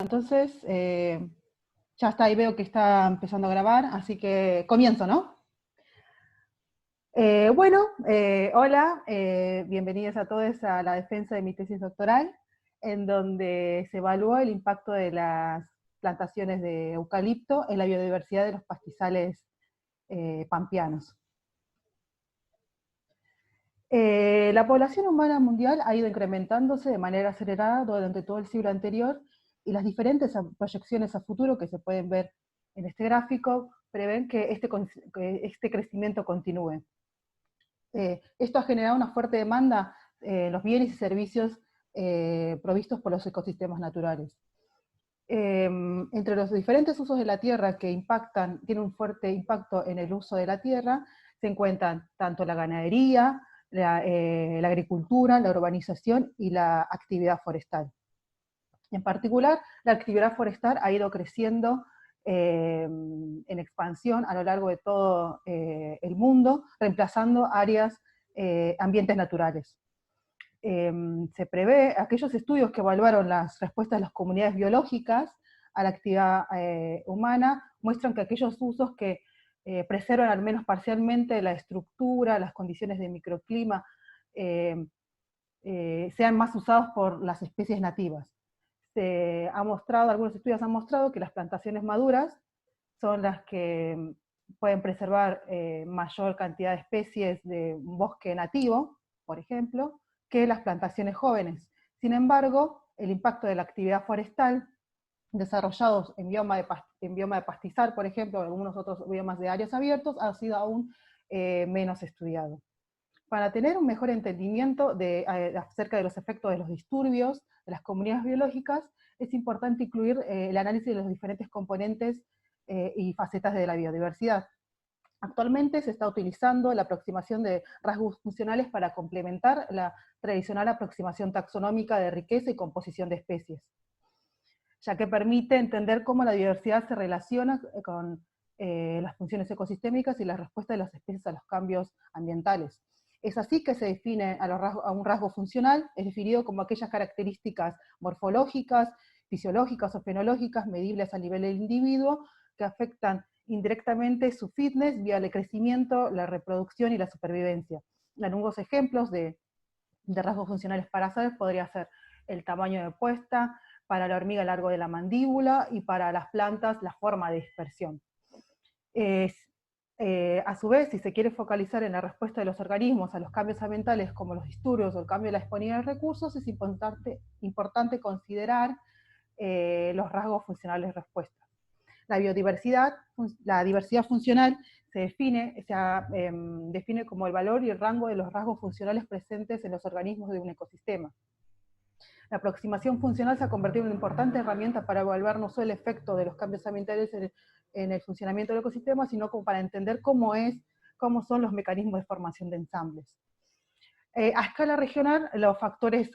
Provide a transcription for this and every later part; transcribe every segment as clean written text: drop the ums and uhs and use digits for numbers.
Entonces, ya está, ahí veo que está empezando a grabar, así que comienzo, ¿no? Hola, bienvenidos a todos a la defensa de mi tesis doctoral, en donde se evaluó el impacto de las plantaciones de eucalipto en la biodiversidad de los pastizales pampeanos. La población humana mundial ha ido incrementándose de manera acelerada durante todo el siglo anterior, y las diferentes proyecciones a futuro que se pueden ver en este gráfico prevén que este crecimiento continúe. Esto ha generado una fuerte demanda en los bienes y servicios provistos por los ecosistemas naturales. Entre los diferentes usos de la tierra que tienen un fuerte impacto en el uso de la tierra, se encuentran tanto la ganadería, la agricultura, la urbanización y la actividad forestal. En particular, la actividad forestal ha ido creciendo en expansión a lo largo de todo el mundo, reemplazando ambientes naturales. Se prevé, aquellos estudios que evaluaron las respuestas de las comunidades biológicas a la actividad humana muestran que aquellos usos que preservan al menos parcialmente la estructura, las condiciones de microclima, sean más usados por las especies nativas. Algunos estudios han mostrado que las plantaciones maduras son las que pueden preservar mayor cantidad de especies de un bosque nativo, por ejemplo, que las plantaciones jóvenes. Sin embargo, el impacto de la actividad forestal, desarrollados en bioma de pastizal, por ejemplo, o algunos otros biomas de áreas abiertos, ha sido aún menos estudiado. Para tener un mejor entendimiento acerca de los efectos de los disturbios de las comunidades biológicas, es importante incluir el análisis de los diferentes componentes y facetas de la biodiversidad. Actualmente se está utilizando la aproximación de rasgos funcionales para complementar la tradicional aproximación taxonómica de riqueza y composición de especies, ya que permite entender cómo la diversidad se relaciona con las funciones ecosistémicas y la respuesta de las especies a los cambios ambientales. Es así que se define a un rasgo funcional, es definido como aquellas características morfológicas, fisiológicas o fenológicas medibles a nivel del individuo que afectan indirectamente su fitness vía el crecimiento, la reproducción y la supervivencia. Algunos ejemplos de rasgos funcionales para aves podría ser el tamaño de puesta, para la hormiga el largo de la mandíbula, y para las plantas la forma de dispersión. A su vez, si se quiere focalizar en la respuesta de los organismos a los cambios ambientales como los disturbios o el cambio de la disponibilidad de recursos, es importante considerar los rasgos funcionales de respuesta. La diversidad funcional se define como el valor y el rango de los rasgos funcionales presentes en los organismos de un ecosistema. La aproximación funcional se ha convertido en una importante herramienta para evaluar no solo el efecto de los cambios ambientales en el funcionamiento del ecosistema, sino como para entender cómo son los mecanismos de formación de ensambles. A escala regional, los factores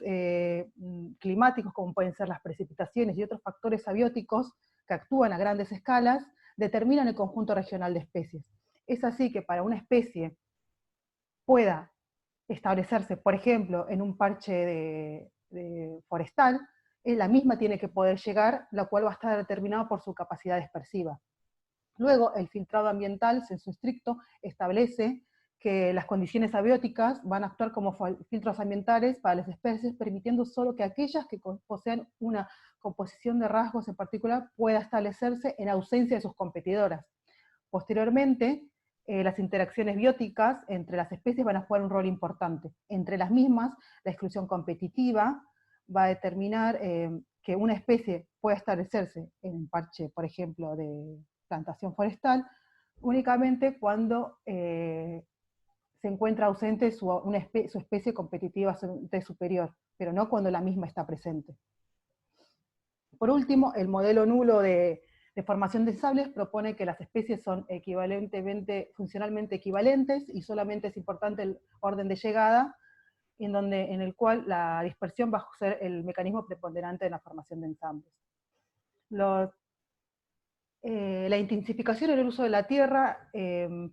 climáticos, como pueden ser las precipitaciones y otros factores abióticos que actúan a grandes escalas, determinan el conjunto regional de especies. Es así que para una especie pueda establecerse, por ejemplo, en un parche forestal, la misma tiene que poder llegar, la cual va a estar determinada por su capacidad dispersiva. Luego, el filtrado ambiental, sensu stricto, establece que las condiciones abióticas van a actuar como filtros ambientales para las especies, permitiendo solo que aquellas que posean una composición de rasgos en particular pueda establecerse en ausencia de sus competidoras. Posteriormente, las interacciones bióticas entre las especies van a jugar un rol importante. Entre las mismas, la exclusión competitiva va a determinar que una especie pueda establecerse en un parche, por ejemplo, de plantación forestal, únicamente cuando se encuentra ausente su especie competitiva superior, pero no cuando la misma está presente. Por último, el modelo nulo de formación de ensambles propone que las especies son funcionalmente equivalentes, y solamente es importante el orden de llegada, en el cual la dispersión va a ser el mecanismo preponderante de la formación de ensambles. La intensificación en el uso de la tierra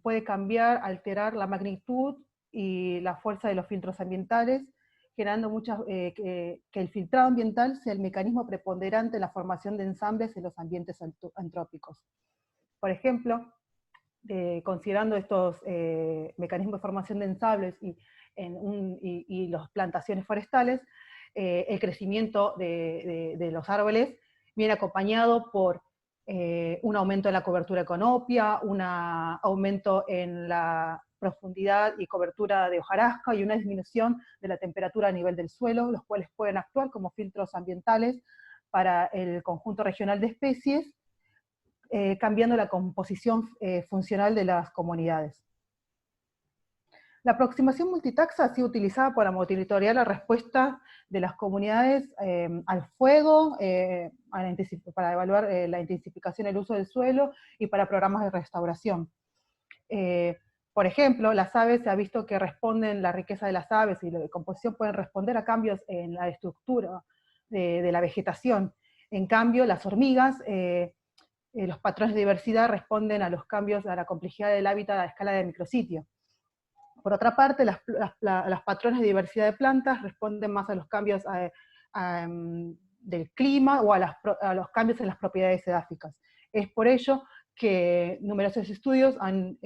puede alterar la magnitud y la fuerza de los filtros ambientales, generando que el filtrado ambiental sea el mecanismo preponderante en la formación de ensambles en los ambientes antrópicos. Por ejemplo, considerando estos mecanismos de formación de ensambles y las plantaciones forestales, el crecimiento de los árboles viene acompañado por un aumento en la cobertura econópica, un aumento en la profundidad y cobertura de hojarasca y una disminución de la temperatura a nivel del suelo, los cuales pueden actuar como filtros ambientales para el conjunto regional de especies, cambiando la composición funcional de las comunidades. La aproximación multitaxa ha sido utilizada para monitorear la respuesta de las comunidades al fuego, para evaluar la intensificación del uso del suelo y para programas de restauración. Por ejemplo, las aves, se ha visto que responden, la riqueza de las aves y la composición pueden responder a cambios en la estructura de la vegetación. En cambio, las hormigas, los patrones de diversidad responden a los cambios, a la complejidad del hábitat a escala de micrositio. Por otra parte, las patrones de diversidad de plantas responden más a los cambios del clima o a los cambios en las propiedades edáficas. Es por ello que numerosos estudios han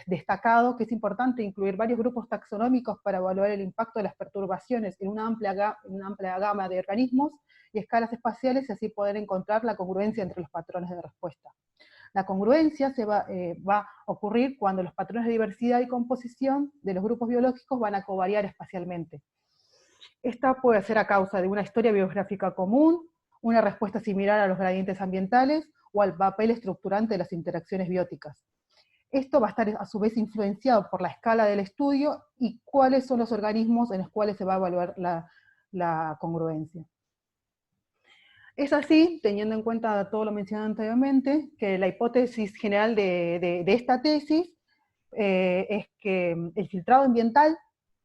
destacado que es importante incluir varios grupos taxonómicos para evaluar el impacto de las perturbaciones en una amplia gama de organismos y escalas espaciales, y así poder encontrar la congruencia entre los patrones de respuesta. La congruencia va a ocurrir cuando los patrones de diversidad y composición de los grupos biológicos van a covariar espacialmente. Esta puede ser a causa de una historia biográfica común, una respuesta similar a los gradientes ambientales o al papel estructurante de las interacciones bióticas. Esto va a estar a su vez influenciado por la escala del estudio y cuáles son los organismos en los cuales se va a evaluar la congruencia. Es así, teniendo en cuenta todo lo mencionado anteriormente, que la hipótesis general de esta tesis es que el filtrado ambiental,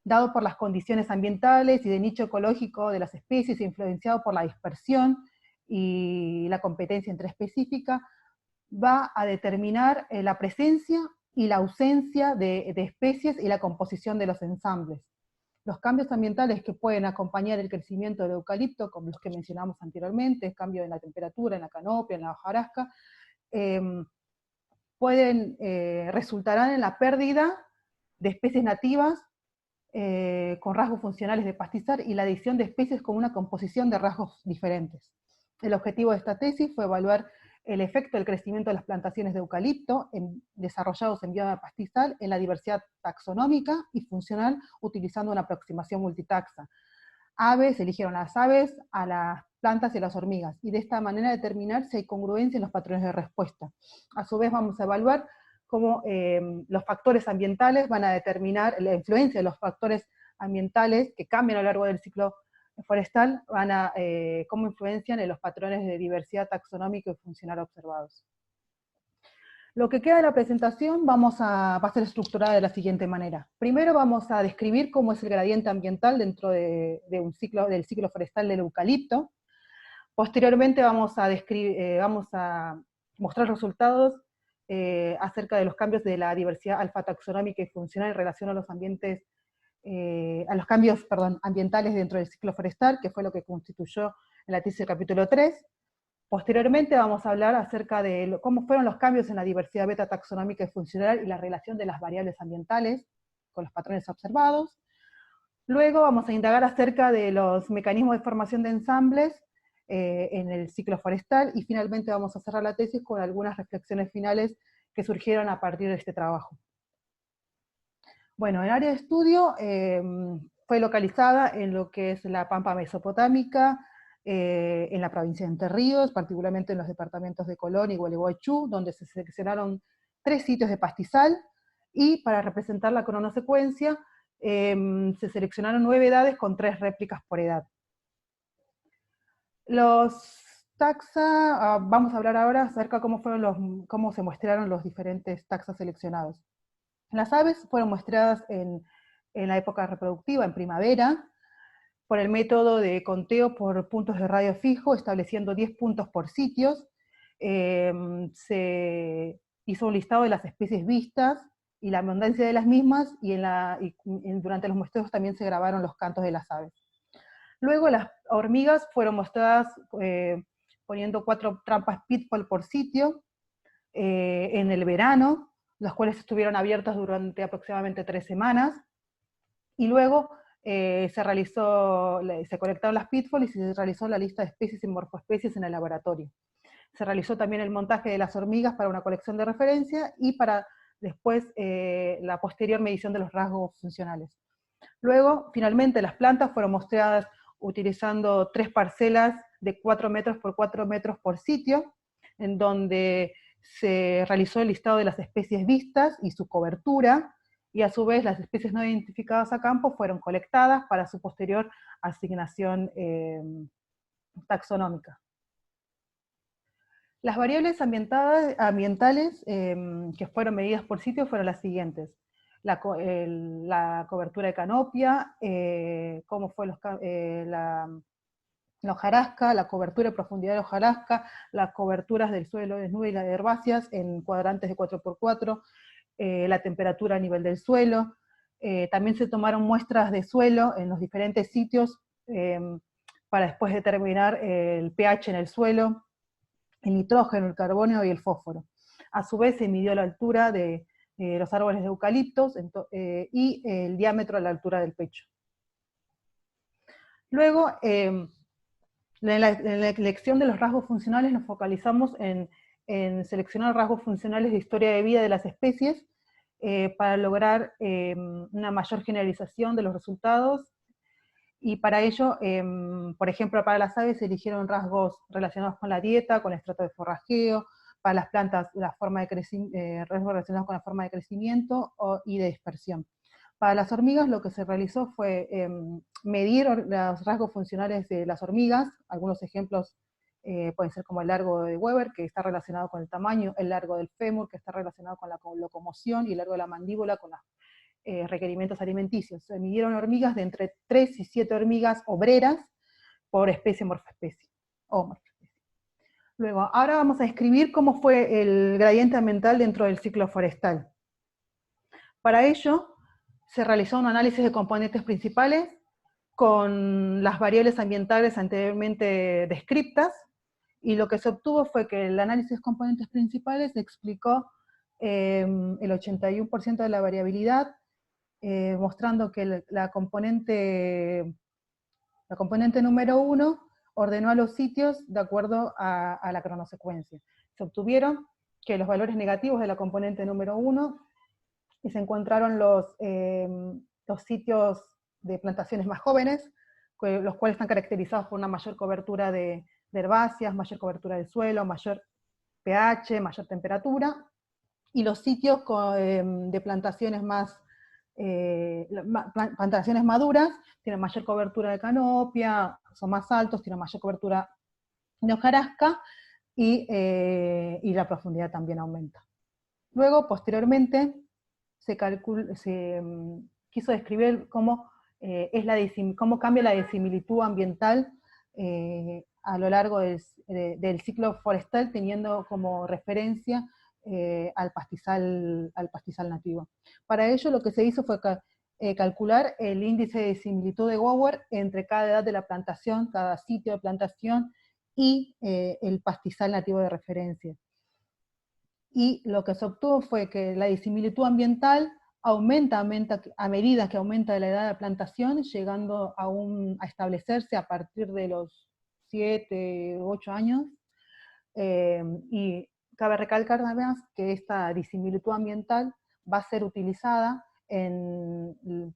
dado por las condiciones ambientales y de nicho ecológico de las especies, influenciado por la dispersión y la competencia interespecífica, va a determinar la presencia y la ausencia de especies y la composición de los ensambles. Los cambios ambientales que pueden acompañar el crecimiento del eucalipto, como los que mencionamos anteriormente, el cambio en la temperatura, en la canopia, en la hojarasca, resultarán en la pérdida de especies nativas con rasgos funcionales de pastizal y la adición de especies con una composición de rasgos diferentes. El objetivo de esta tesis fue evaluar el efecto del crecimiento de las plantaciones de eucalipto desarrollados en bioma pastizal en la diversidad taxonómica y funcional utilizando una aproximación multitaxa. Eligieron las aves, a las plantas y a las hormigas, y de esta manera determinar si hay congruencia en los patrones de respuesta. A su vez vamos a evaluar cómo los factores ambientales van a determinar la influencia de los factores ambientales que cambian a lo largo del ciclo forestal, cómo influencian en los patrones de diversidad taxonómica y funcional observados. Lo que queda de la presentación va a ser estructurada de la siguiente manera. Primero vamos a describir cómo es el gradiente ambiental dentro del ciclo forestal del eucalipto. Posteriormente vamos a mostrar resultados acerca de los cambios de la diversidad alfa taxonómica y funcional en relación a los cambios ambientales dentro del ciclo forestal, que fue lo que constituyó en la tesis del capítulo 3. Posteriormente vamos a hablar acerca de cómo fueron los cambios en la diversidad beta taxonómica y funcional y la relación de las variables ambientales con los patrones observados. Luego vamos a indagar acerca de los mecanismos de formación de ensambles en el ciclo forestal, y finalmente vamos a cerrar la tesis con algunas reflexiones finales que surgieron a partir de este trabajo. Bueno, el área de estudio fue localizada en lo que es la Pampa Mesopotámica, en la provincia de Entre Ríos, particularmente en los departamentos de Colón y Gualeguaychú, donde se seleccionaron 3 sitios de pastizal, y para representar la cronosecuencia se seleccionaron 9 edades con 3 réplicas por edad. Los taxa, vamos a hablar ahora acerca de cómo se muestraron los diferentes taxas seleccionados. Las aves fueron muestradas en la época reproductiva, en primavera, por el método de conteo por puntos de radio fijo, estableciendo 10 puntos por sitios. Se hizo un listado de las especies vistas y la abundancia de las mismas, durante los muestreos también se grabaron los cantos de las aves. Luego las hormigas fueron mostradas poniendo 4 trampas pitfall por sitio en el verano, las cuales estuvieron abiertas durante aproximadamente 3 semanas, y luego se colectaron las pitfall y se realizó la lista de especies y morfoespecies en el laboratorio. Se realizó también el montaje de las hormigas para una colección de referencia y para después la posterior medición de los rasgos funcionales. Luego, finalmente, las plantas fueron mostradas utilizando 3 parcelas de 4 metros por 4 metros por sitio, en donde se realizó el listado de las especies vistas y su cobertura, y a su vez las especies no identificadas a campo fueron colectadas para su posterior asignación taxonómica. Las variables ambientales que fueron medidas por sitio fueron las siguientes: la cobertura de canopia, cómo fue la hojarasca, la cobertura y profundidad de hojarasca, las coberturas del suelo desnudo y las herbáceas en cuadrantes de 4×4, la temperatura a nivel del suelo. También se tomaron muestras de suelo en los diferentes sitios para después determinar el pH en el suelo, el nitrógeno, el carbono y el fósforo. A su vez se midió la altura de los árboles de eucaliptos y el diámetro a la altura del pecho. Luego, en la elección de los rasgos funcionales nos focalizamos en seleccionar rasgos funcionales de historia de vida de las especies para lograr una mayor generalización de los resultados, y para ello, por ejemplo, para las aves se eligieron rasgos relacionados con la dieta, con el estrato de forrajeo; para las plantas, rasgos relacionados con la forma de crecimiento y de dispersión. Para las hormigas lo que se realizó fue medir los rasgos funcionales de las hormigas. Algunos ejemplos pueden ser como el largo de Weber, que está relacionado con el tamaño; el largo del fémur, que está relacionado con la locomoción; y el largo de la mandíbula con los requerimientos alimenticios. Se midieron hormigas de entre 3 y 7 hormigas obreras por especie morfoespecie. Luego, ahora vamos a describir cómo fue el gradiente ambiental dentro del ciclo forestal. Para ello, se realizó un análisis de componentes principales con las variables ambientales anteriormente descritas, y lo que se obtuvo fue que el análisis de componentes principales explicó el 81% de la variabilidad, mostrando que la componente número 1 ordenó a los sitios de acuerdo a la cronosecuencia. Se obtuvieron que los valores negativos de la componente número 1, y se encontraron los sitios de plantaciones más jóvenes, los cuales están caracterizados por una mayor cobertura de herbáceas, mayor cobertura del suelo, mayor pH, mayor temperatura, y los sitios de plantaciones plantaciones maduras tienen mayor cobertura de canopia, son más altos, tienen mayor cobertura de hojarasca, y la profundidad también aumenta. Luego, posteriormente, se quiso describir cómo cambia la disimilitud ambiental a lo largo del ciclo forestal, teniendo como referencia al pastizal nativo. Para ello lo que se hizo fue calcular el índice de disimilitud de Gower entre cada edad de la plantación, cada sitio de plantación, y el pastizal nativo de referencia. Y lo que se obtuvo fue que la disimilitud ambiental aumenta a medida que aumenta la edad de plantación, llegando a establecerse a partir de los 7 u 8 años, y cabe recalcar además que esta disimilitud ambiental va a ser utilizada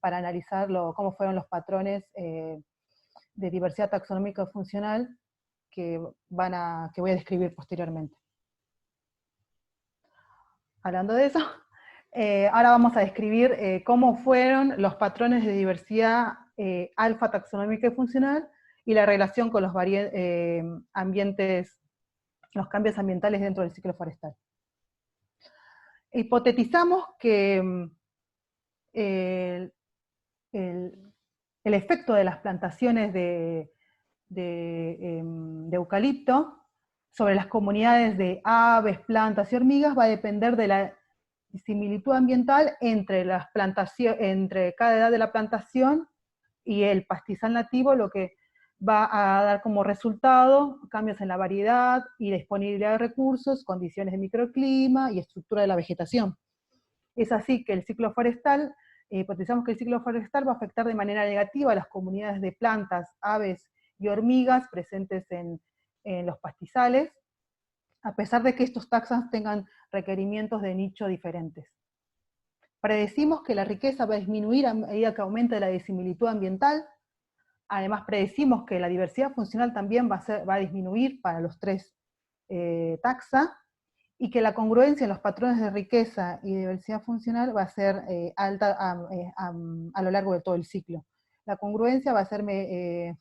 para analizar cómo fueron los patrones de diversidad taxonómica y funcional que voy a describir posteriormente. Hablando de eso, ahora vamos a describir cómo fueron los patrones de diversidad alfa taxonómica y funcional, y la relación con los los cambios ambientales dentro del ciclo forestal. Hipotetizamos que el efecto de las plantaciones de eucalipto sobre las comunidades de aves, plantas y hormigas va a depender de similitud ambiental entre cada edad de la plantación y el pastizal nativo, lo que va a dar como resultado cambios en la variedad y disponibilidad de recursos, condiciones de microclima y estructura de la vegetación. Es así que el ciclo forestal, hipotetizamos que el ciclo forestal va a afectar de manera negativa a las comunidades de plantas, aves y hormigas presentes en los pastizales, a pesar de que estos taxas tengan requerimientos de nicho diferentes. Predecimos que la riqueza va a disminuir a medida que aumente la disimilitud ambiental. Además, predecimos que la diversidad funcional también va a disminuir para los tres taxas, y que la congruencia en los patrones de riqueza y diversidad funcional va a ser alta a lo largo de todo el ciclo. La congruencia va a ser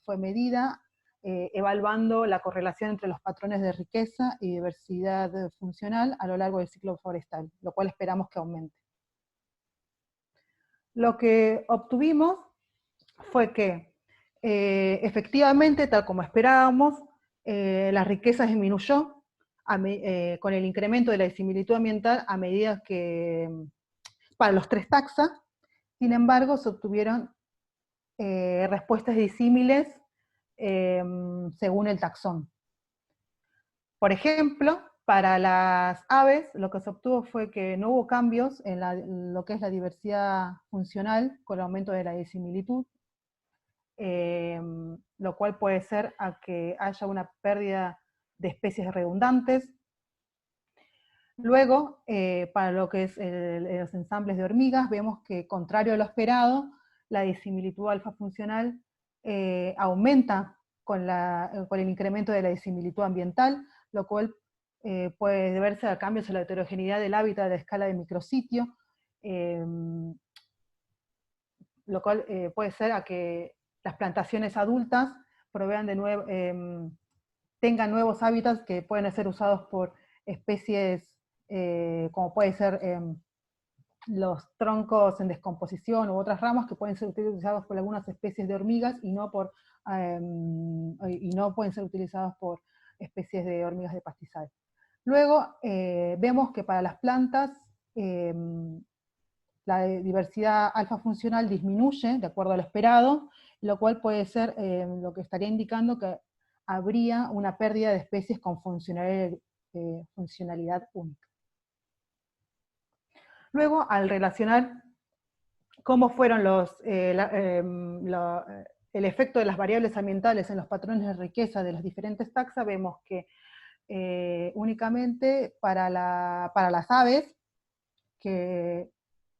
fue medida evaluando la correlación entre los patrones de riqueza y diversidad funcional a lo largo del ciclo forestal, lo cual esperamos que aumente. Lo que obtuvimos fue que efectivamente, tal como esperábamos, la riqueza disminuyó con el incremento de la disimilitud ambiental a medida que, para los tres taxas. Sin embargo, se obtuvieron respuestas disímiles según el taxón. Por ejemplo, para las aves, lo que se obtuvo fue que no hubo cambios en lo que es la diversidad funcional con el aumento de la disimilitud, lo cual puede ser a que haya una pérdida de especies redundantes. Luego, para lo que es los ensambles de hormigas, vemos que, contrario a lo esperado, la disimilitud alfa funcional aumenta con el incremento de la disimilitud ambiental, lo cual puede deberse a cambios en la heterogeneidad del hábitat de la escala de micrositio, lo cual puede ser a que las plantaciones adultas provean tengan nuevos hábitats que pueden ser usados por especies como puede ser los troncos en descomposición u otras ramas que pueden ser utilizados por algunas especies de hormigas y no pueden ser utilizados por especies de hormigas de pastizal. Luego vemos que para las plantas la diversidad alfa funcional disminuye de acuerdo a lo esperado, lo cual puede ser lo que estaría indicando que habría una pérdida de especies con funcionalidad única. Luego, al relacionar cómo fueron el efecto de las variables ambientales en los patrones de riqueza de las diferentes taxas, vemos que únicamente para las aves, que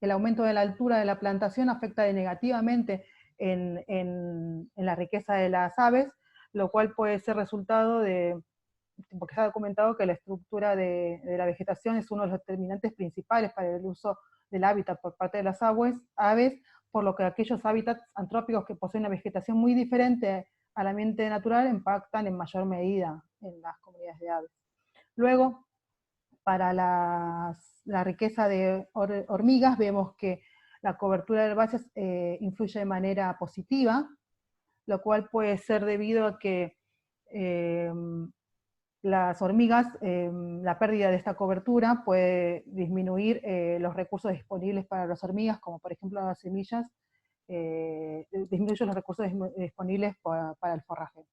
el aumento de la altura de la plantación afecta negativamente en la riqueza de las aves, lo cual puede ser resultado porque se ha documentado que la estructura de la vegetación es uno de los determinantes principales para el uso del hábitat por parte de las aves, por lo que aquellos hábitats antrópicos que poseen una vegetación muy diferente al ambiente natural impactan en mayor medida en las comunidades de aves. Luego, para la riqueza de hormigas, vemos que la cobertura de herbáceas influye de manera positiva, lo cual puede ser debido a que las hormigas, la pérdida de esta cobertura puede disminuir los recursos disponibles para las hormigas, como por ejemplo las semillas, disminuye los recursos disponibles para el forraje.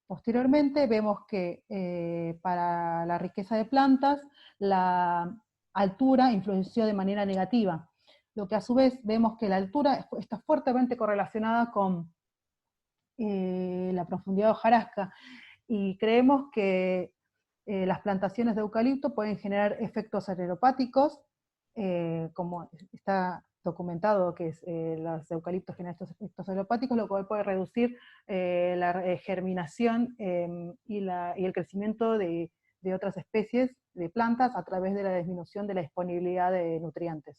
Posteriormente vemos que para la riqueza de plantas, la altura influenció de manera negativa, lo que a su vez vemos que la altura está fuertemente correlacionada con la profundidad de hojarasca, y creemos que las plantaciones de eucalipto pueden generar efectos aleropáticos, como está documentado que los eucaliptos generan estos efectos aleropáticos, lo cual puede reducir la germinación y el crecimiento de otras especies de plantas a través de la disminución de la disponibilidad de nutrientes.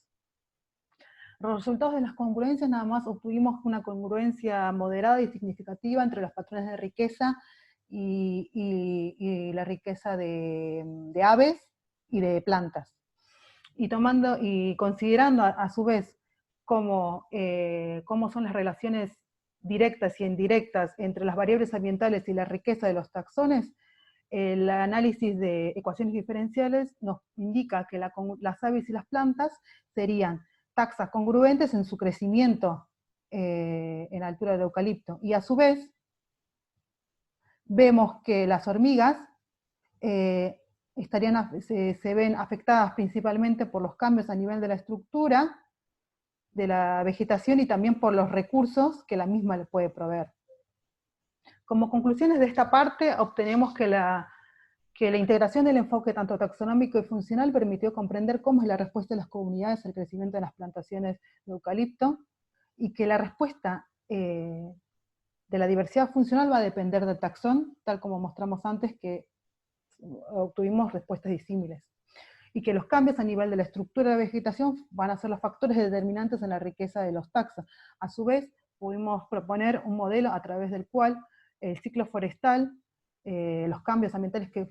Los resultados de las congruencias, nada más obtuvimos una congruencia moderada y significativa entre los patrones de riqueza y la riqueza de aves y de plantas. Y considerando a su vez cómo son las relaciones directas y indirectas entre las variables ambientales y la riqueza de los taxones, el análisis de ecuaciones diferenciales nos indica que las aves y las plantas serían taxas congruentes en su crecimiento en altura del eucalipto, y a su vez vemos que las hormigas se ven afectadas principalmente por los cambios a nivel de la estructura de la vegetación y también por los recursos que la misma le puede proveer. Como conclusiones de esta parte, obtenemos que la integración del enfoque tanto taxonómico y funcional permitió comprender cómo es la respuesta de las comunidades al crecimiento de las plantaciones de eucalipto, y que la respuesta de la diversidad funcional va a depender del taxón, tal como mostramos antes que obtuvimos respuestas disímiles, y que los cambios a nivel de la estructura de la vegetación van a ser los factores determinantes en la riqueza de los taxas. A su vez, pudimos proponer un modelo a través del cual el ciclo forestal, los cambios ambientales que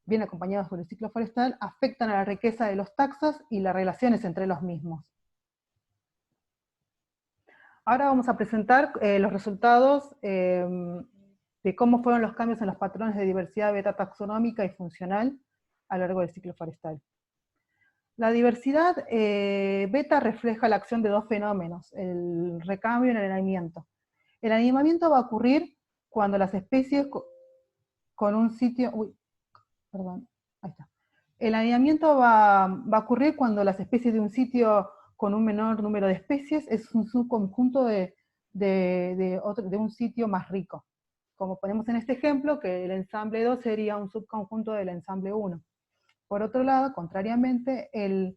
vienen acompañados por el ciclo forestal, afectan a la riqueza de los taxas y las relaciones entre los mismos. Ahora vamos a presentar los resultados de cómo fueron los cambios en los patrones de diversidad beta taxonómica y funcional a lo largo del ciclo forestal. La diversidad beta refleja la acción de dos fenómenos, el recambio y el alineamiento. El alineamiento va a ocurrir cuando las especies con un sitio... ahí está. El alineamiento va a ocurrir cuando las especies de un sitio con un menor número de especies es un subconjunto de un sitio más rico. Como ponemos en este ejemplo, que el ensamble 2 sería un subconjunto del ensamble 1. Por otro lado, contrariamente al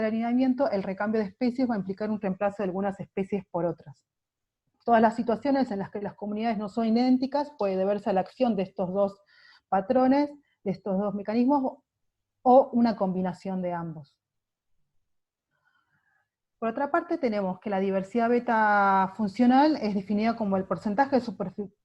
alineamiento, el recambio de especies va a implicar un reemplazo de algunas especies por otras. Todas las situaciones en las que las comunidades no son idénticas puede deberse a la acción de estos dos patrones, de estos dos mecanismos, o una combinación de ambos. Por otra parte, tenemos que la diversidad beta funcional es definida como el porcentaje de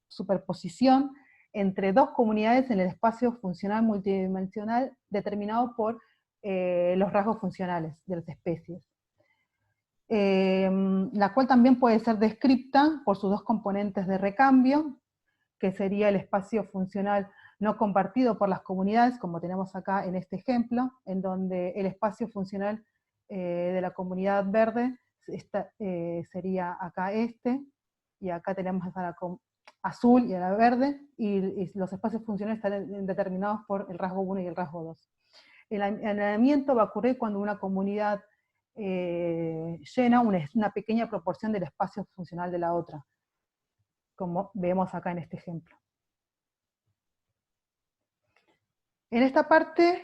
superposición entre dos comunidades en el espacio funcional multidimensional determinado por los rasgos funcionales de las especies. La cual también puede ser descripta por sus dos componentes de recambio, que sería el espacio funcional no compartido por las comunidades, como tenemos acá en este ejemplo, en donde el espacio funcional de la comunidad verde sería acá este, y acá tenemos a la azul y a la verde, y los espacios funcionales están determinados por el rasgo 1 y el rasgo 2. El alineamiento va a ocurrir cuando una comunidad llena una pequeña proporción del espacio funcional de la otra, como vemos acá en este ejemplo. En esta parte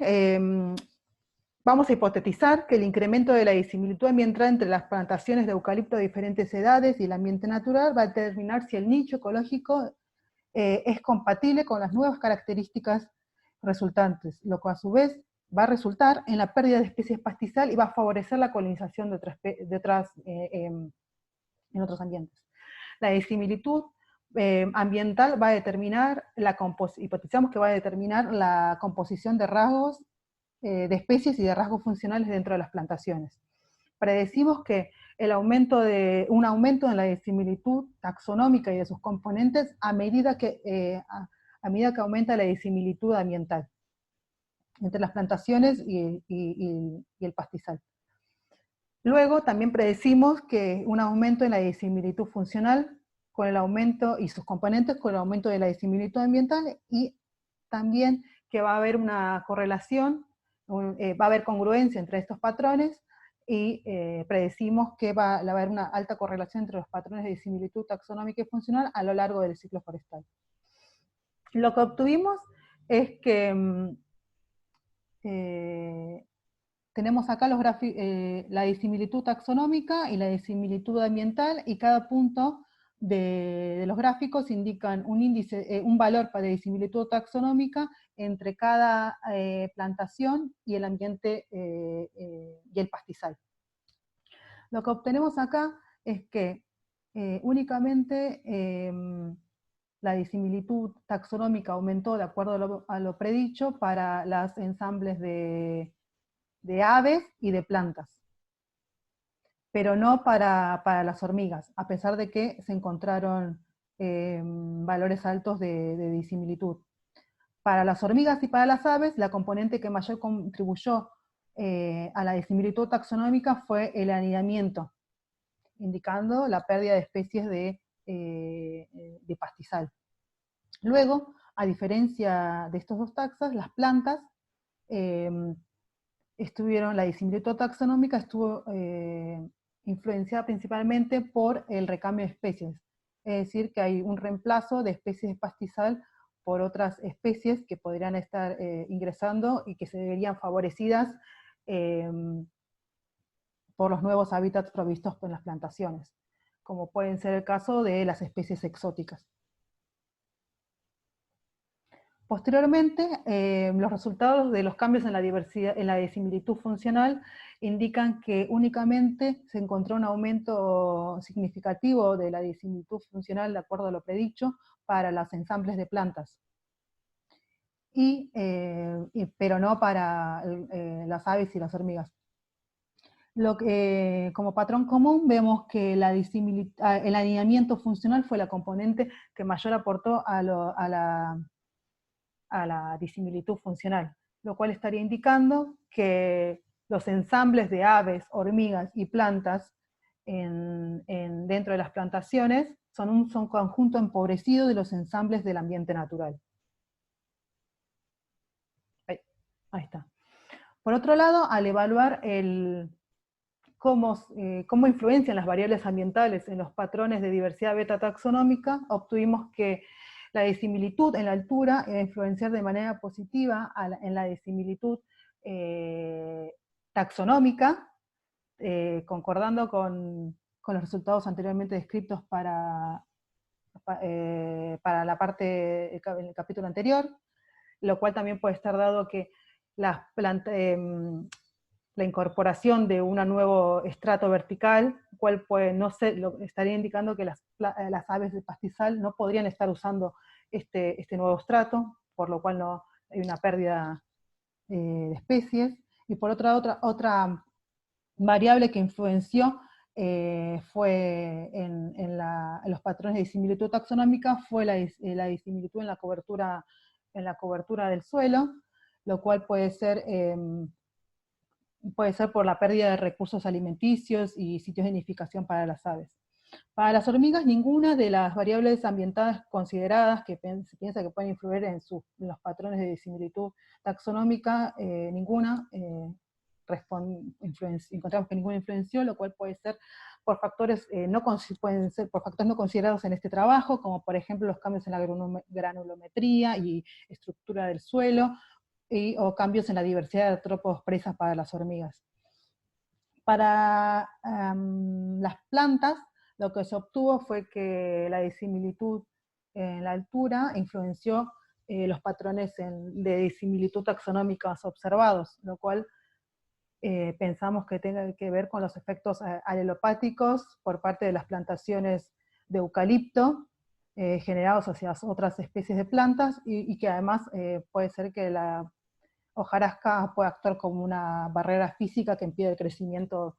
vamos a hipotetizar que el incremento de la disimilitud ambiental entre las plantaciones de eucalipto de diferentes edades y el ambiente natural va a determinar si el nicho ecológico es compatible con las nuevas características resultantes, lo que a su vez va a resultar en la pérdida de especies pastizal y va a favorecer la colonización en otros ambientes. La disimilitud ambiental va a determinar, hipotizamos que va a determinar la composición de rasgos de especies y de rasgos funcionales dentro de las plantaciones. Predecimos que un aumento en la disimilitud taxonómica y de sus componentes a medida que aumenta la disimilitud ambiental entre las plantaciones y el pastizal. Luego también predecimos que un aumento en la disimilitud funcional con el aumento, y sus componentes con el aumento de la disimilitud ambiental, y también que va a haber una correlación, va a haber congruencia entre estos patrones, y predecimos que va a haber una alta correlación entre los patrones de disimilitud taxonómica y funcional a lo largo del ciclo forestal. Lo que obtuvimos es que tenemos acá la disimilitud taxonómica y la disimilitud ambiental, y cada punto de los gráficos indican un valor para disimilitud taxonómica entre cada plantación y el ambiente y el pastizal. Lo que obtenemos acá es que únicamente la disimilitud taxonómica aumentó de acuerdo a lo predicho para los ensambles de aves y de plantas, pero no para las hormigas, a pesar de que se encontraron valores altos de disimilitud. Para las hormigas y para las aves, la componente que mayor contribuyó a la disimilitud taxonómica fue el anidamiento, indicando la pérdida de especies de pastizal. Luego, a diferencia de estos dos taxas, las plantas la disimilitud taxonómica estuvo influenciada principalmente por el recambio de especies, es decir, que hay un reemplazo de especies de pastizal por otras especies que podrían estar ingresando y que se verían favorecidas por los nuevos hábitats provistos en las plantaciones, como pueden ser el caso de las especies exóticas. Posteriormente, los resultados de los cambios en la diversidad, en la disimilitud funcional, indican que únicamente se encontró un aumento significativo de la disimilitud funcional, de acuerdo a lo predicho, para los ensambles de plantas, pero no para las aves y las hormigas. Como patrón común vemos que el alineamiento funcional fue la componente que mayor aportó a la disimilitud funcional, lo cual estaría indicando que los ensambles de aves, hormigas y plantas dentro de las plantaciones son un conjunto empobrecido de los ensambles del ambiente natural. Ahí está. Por otro lado, al evaluar cómo influencian las variables ambientales en los patrones de diversidad beta taxonómica, obtuvimos que la disimilitud en la altura iba a influenciar de manera positiva en la disimilitud taxonómica, concordando con los resultados anteriormente descritos para la parte, en el capítulo anterior, lo cual también puede estar dado que la incorporación de un nuevo estrato vertical, cual estaría indicando que las aves de pastizal no podrían estar usando este nuevo estrato, por lo cual no hay una pérdida de especies. Y por otra variable que influenció fue en los patrones de disimilitud taxonómica fue la disimilitud en la cobertura del suelo, lo cual puede ser por la pérdida de recursos alimenticios y sitios de nidificación para las aves. Para las hormigas, ninguna de las variables ambientales consideradas que se piensa que pueden influir en los patrones de disimilitud taxonómica, encontramos que ninguna influenció, lo cual puede ser por factores pueden ser por factores no considerados en este trabajo, como por ejemplo los cambios en la granulometría y estructura del suelo, o cambios en la diversidad de artrópodos presas para las hormigas. Para las plantas, lo que se obtuvo fue que la disimilitud en la altura influenció los patrones de disimilitud taxonómicas observados, lo cual pensamos que tenga que ver con los efectos alelopáticos por parte de las plantaciones de eucalipto, generados hacia otras especies de plantas, y que además puede ser que la hojarasca puede actuar como una barrera física que impide el crecimiento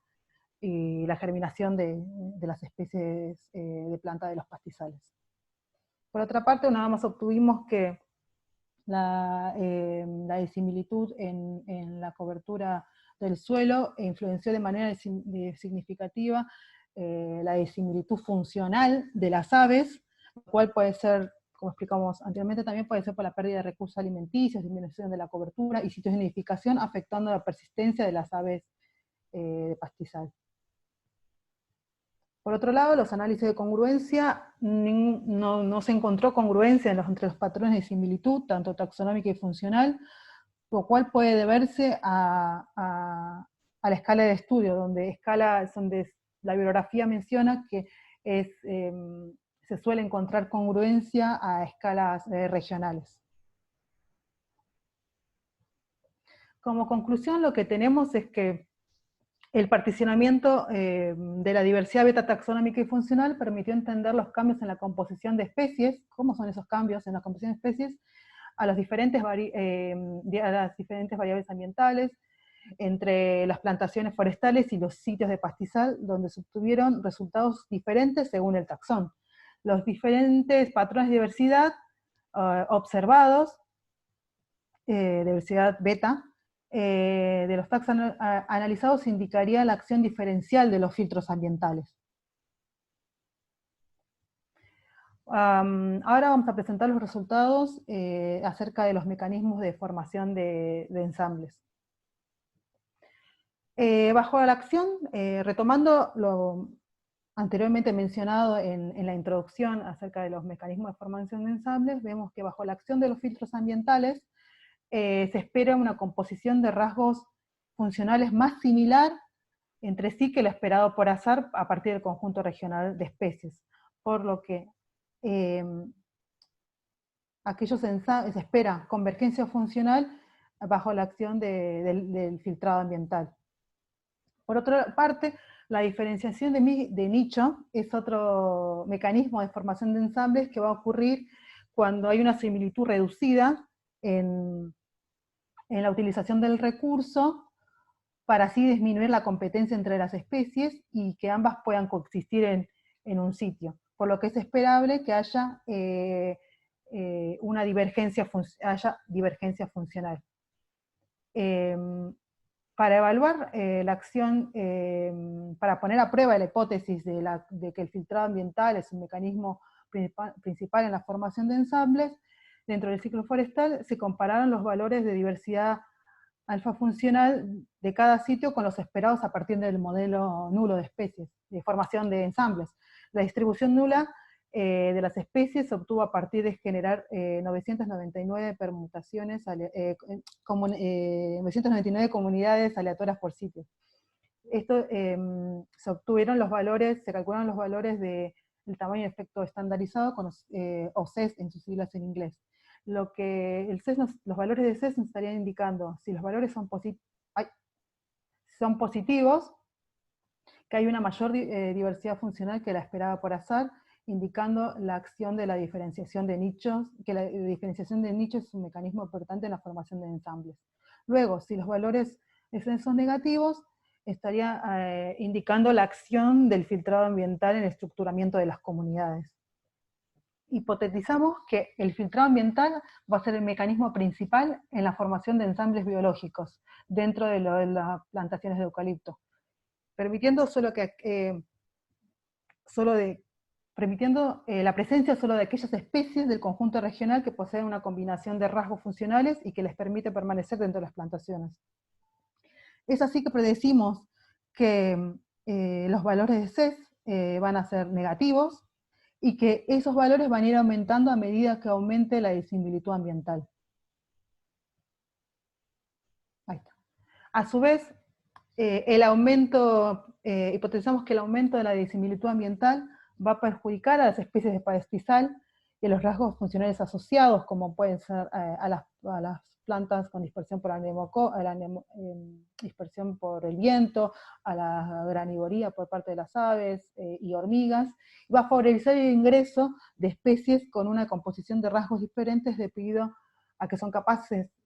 y la germinación de las especies de planta de los pastizales. Por otra parte, nada más obtuvimos que la disimilitud en la cobertura del suelo influenció de manera significativa la disimilitud funcional de las aves, lo cual puede ser, como explicamos anteriormente, también puede ser por la pérdida de recursos alimenticios, disminución de la cobertura y sitios de nidificación, afectando la persistencia de las aves de pastizal. Por otro lado, los análisis de congruencia, no se encontró congruencia entre los patrones de similitud, tanto taxonómica y funcional, lo cual puede deberse a la escala de estudio, donde la bibliografía menciona que se suele encontrar congruencia a escalas regionales. Como conclusión, lo que tenemos es que el particionamiento de la diversidad beta taxonómica y funcional permitió entender los cambios en la composición de especies, cómo son esos cambios en la composición de especies, a las diferentes variables ambientales, entre las plantaciones forestales y los sitios de pastizal, donde se obtuvieron resultados diferentes según el taxón, los diferentes patrones de diversidad observados, diversidad beta, de los tags analizados indicaría la acción diferencial de los filtros ambientales. Ahora vamos a presentar los resultados acerca de los mecanismos de formación de ensambles. Bajo la acción, retomando lo anteriormente mencionado en la introducción acerca de los mecanismos de formación de ensambles, vemos que bajo la acción de los filtros ambientales se espera una composición de rasgos funcionales más similar entre sí que lo esperado por azar a partir del conjunto regional de especies, por lo que se espera convergencia funcional bajo la acción del filtrado ambiental. Por otra parte, la diferenciación de nicho es otro mecanismo de formación de ensambles que va a ocurrir cuando hay una similitud reducida en la utilización del recurso, para así disminuir la competencia entre las especies y que ambas puedan coexistir en un sitio. Por lo que es esperable que haya divergencia funcional. Para evaluar la acción, para poner a prueba la hipótesis de que el filtrado ambiental es un mecanismo principal en la formación de ensambles, dentro del ciclo forestal se compararon los valores de diversidad alfa funcional de cada sitio con los esperados a partir del modelo nulo de especies, de formación de ensambles. La distribución nula de las especies se obtuvo a partir de generar 999 permutaciones, 999 comunidades aleatorias por sitio. Esto se obtuvieron los valores, se calcularon los valores del tamaño de efecto estandarizado, o CES en sus siglas en inglés. Lo que los valores de CES nos estarían indicando, si los valores son positivos, que hay una mayor diversidad funcional que la esperada por azar, indicando la acción de la diferenciación de nichos, que la diferenciación de nichos es un mecanismo importante en la formación de ensambles. Luego, si los valores son negativos, estaría indicando la acción del filtrado ambiental en el estructuramiento de las comunidades. Hipotetizamos que el filtrado ambiental va a ser el mecanismo principal en la formación de ensambles biológicos dentro de las plantaciones de eucalipto, permitiendo la presencia solo de aquellas especies del conjunto regional que poseen una combinación de rasgos funcionales y que les permite permanecer dentro de las plantaciones. Es así que predecimos que los valores de CES van a ser negativos, y que esos valores van a ir aumentando a medida que aumente la disimilitud ambiental. Ahí está. A su vez, hipotetizamos que el aumento de la disimilitud ambiental va a perjudicar a las especies de pastizal y a los rasgos funcionales asociados, como pueden ser a las plantas con dispersión por dispersión por el viento, a la granivoría por parte de las aves y hormigas, y va a favorecer el ingreso de especies con una composición de rasgos diferentes debido a que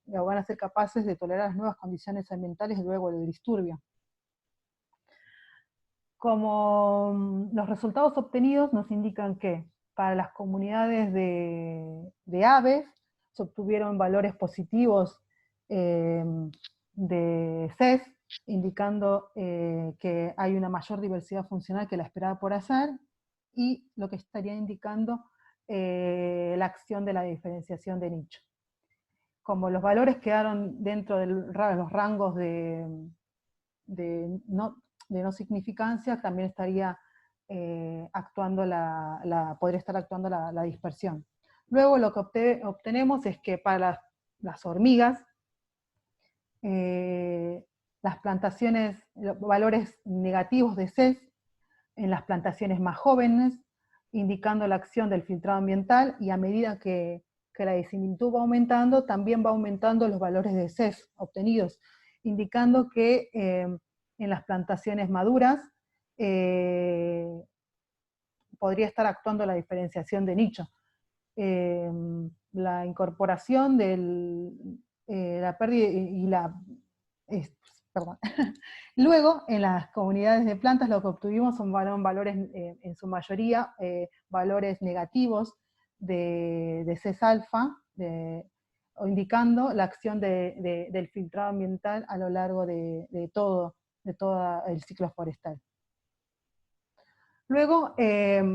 van a ser capaces de tolerar las nuevas condiciones ambientales luego del disturbio. Como los resultados obtenidos nos indican que para las comunidades de aves se obtuvieron valores positivos de CES, indicando que hay una mayor diversidad funcional que la esperada por azar, y lo que estaría indicando la acción de la diferenciación de nicho. Como los valores quedaron dentro de los rangos de no significancia, también estaría podría estar actuando la dispersión. Luego lo que obtenemos es que para las hormigas, las plantaciones, valores negativos de CES en las plantaciones más jóvenes, indicando la acción del filtrado ambiental, y a medida que la disimilitud va aumentando, también va aumentando los valores de CES obtenidos, indicando que en las plantaciones maduras podría estar actuando la diferenciación de nicho. La incorporación la pérdida y Perdón. Luego, en las comunidades de plantas lo que obtuvimos son valores, en su mayoría, valores negativos de CES-alfa, o indicando la acción del filtrado ambiental a lo largo de todo el ciclo forestal. Luego,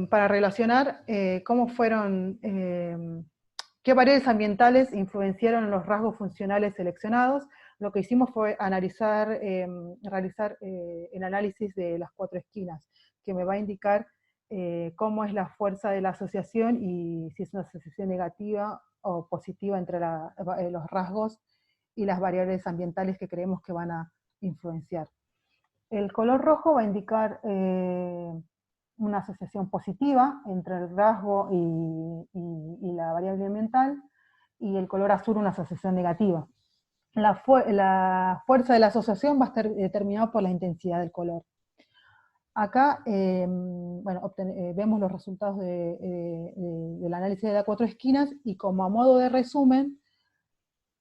para relacionar cómo fueron, qué variables ambientales influenciaron en los rasgos funcionales seleccionados, lo que hicimos fue realizar el análisis de las 4 esquinas, que me va a indicar cómo es la fuerza de la asociación y si es una asociación negativa o positiva entre los rasgos y las variables ambientales que creemos que van a influenciar. El color rojo va a indicar una asociación positiva entre el rasgo y la variable ambiental, y el color azul una asociación negativa. La fuerza de la asociación va a estar determinada por la intensidad del color. Acá bueno, vemos los resultados del análisis de las 4 esquinas, y como a modo de resumen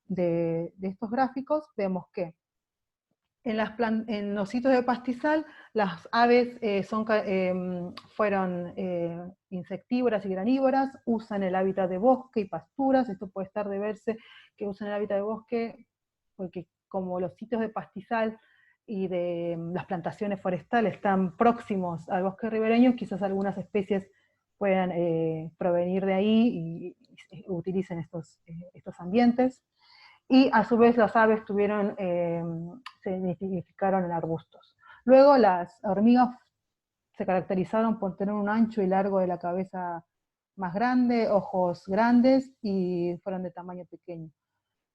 de estos gráficos, vemos que en los sitios de pastizal, las aves fueron insectívoras y granívoras, usan el hábitat de bosque y pasturas. Esto puede estar de verse que usan el hábitat de bosque porque como los sitios de pastizal y de las plantaciones forestales están próximos al bosque ribereño, quizás algunas especies puedan provenir de ahí y utilicen estos ambientes. Y a su vez las aves se nidificaron en arbustos. Luego las hormigas se caracterizaron por tener un ancho y largo de la cabeza más grande, ojos grandes, y fueron de tamaño pequeño.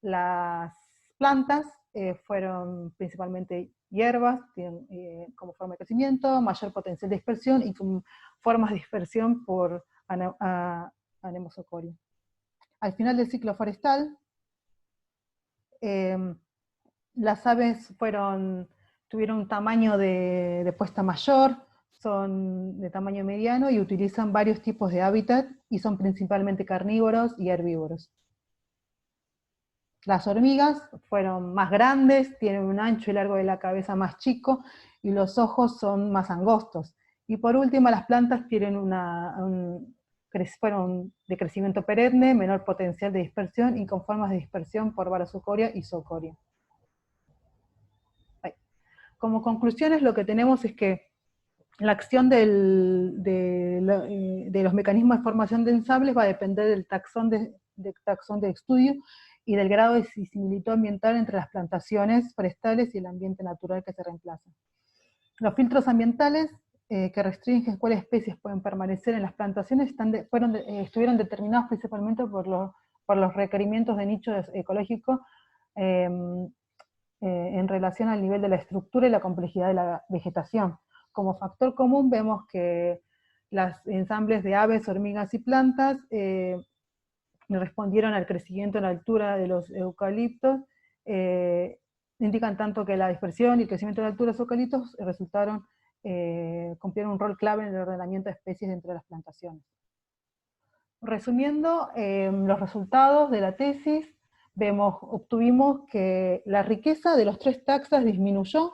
Las plantas fueron principalmente hierbas, tienen como forma de crecimiento, mayor potencial de dispersión y con formas de dispersión por anemosocoria. Al final del ciclo forestal, las aves tuvieron un tamaño de puesta mayor, son de tamaño mediano y utilizan varios tipos de hábitat y son principalmente carnívoros y herbívoros. Las hormigas fueron más grandes, tienen un ancho y largo de la cabeza más chico y los ojos son más angostos. Y por último, las plantas tienen fueron de crecimiento perenne, menor potencial de dispersión y con formas de dispersión por barozocoria y zoocoria. Como conclusiones, lo que tenemos es que la acción de los mecanismos de formación de ensambles va a depender del taxón de estudio y del grado de similitud ambiental entre las plantaciones forestales y el ambiente natural que se reemplaza. Los filtros ambientales que restringen cuáles especies pueden permanecer en las plantaciones estuvieron determinados principalmente por los requerimientos de nicho ecológico en relación al nivel de la estructura y la complejidad de la vegetación. Como factor común vemos que los ensambles de aves, hormigas y plantas respondieron al crecimiento en la altura de los eucaliptos, indican tanto que la dispersión y el crecimiento en la altura de los eucaliptos cumplieron un rol clave en el ordenamiento de especies dentro de las plantaciones. Resumiendo los resultados de la tesis, obtuvimos que la riqueza de los 3 taxas disminuyó,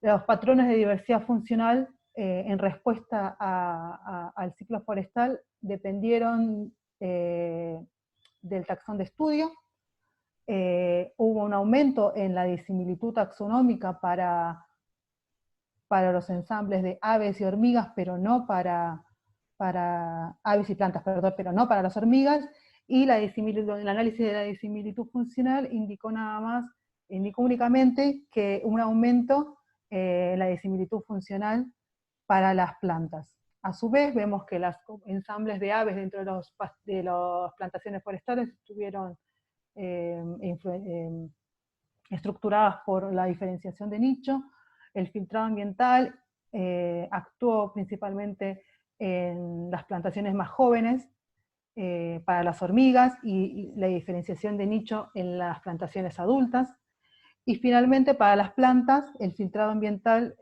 los patrones de diversidad funcional en respuesta al ciclo forestal dependieron del taxón de estudio, hubo un aumento en la disimilitud taxonómica para los ensambles de aves y hormigas, pero no para aves y plantas, perdón, pero no para las hormigas, y el análisis de la disimilitud funcional indicó únicamente que un aumento en la disimilitud funcional para las plantas. A su vez, vemos que los ensambles de aves dentro de las plantaciones forestales estuvieron estructuradas por la diferenciación de nicho. El filtrado ambiental actuó principalmente en las plantaciones más jóvenes, para las hormigas, y la diferenciación de nicho en las plantaciones adultas. Y finalmente, para las plantas, el filtrado ambiental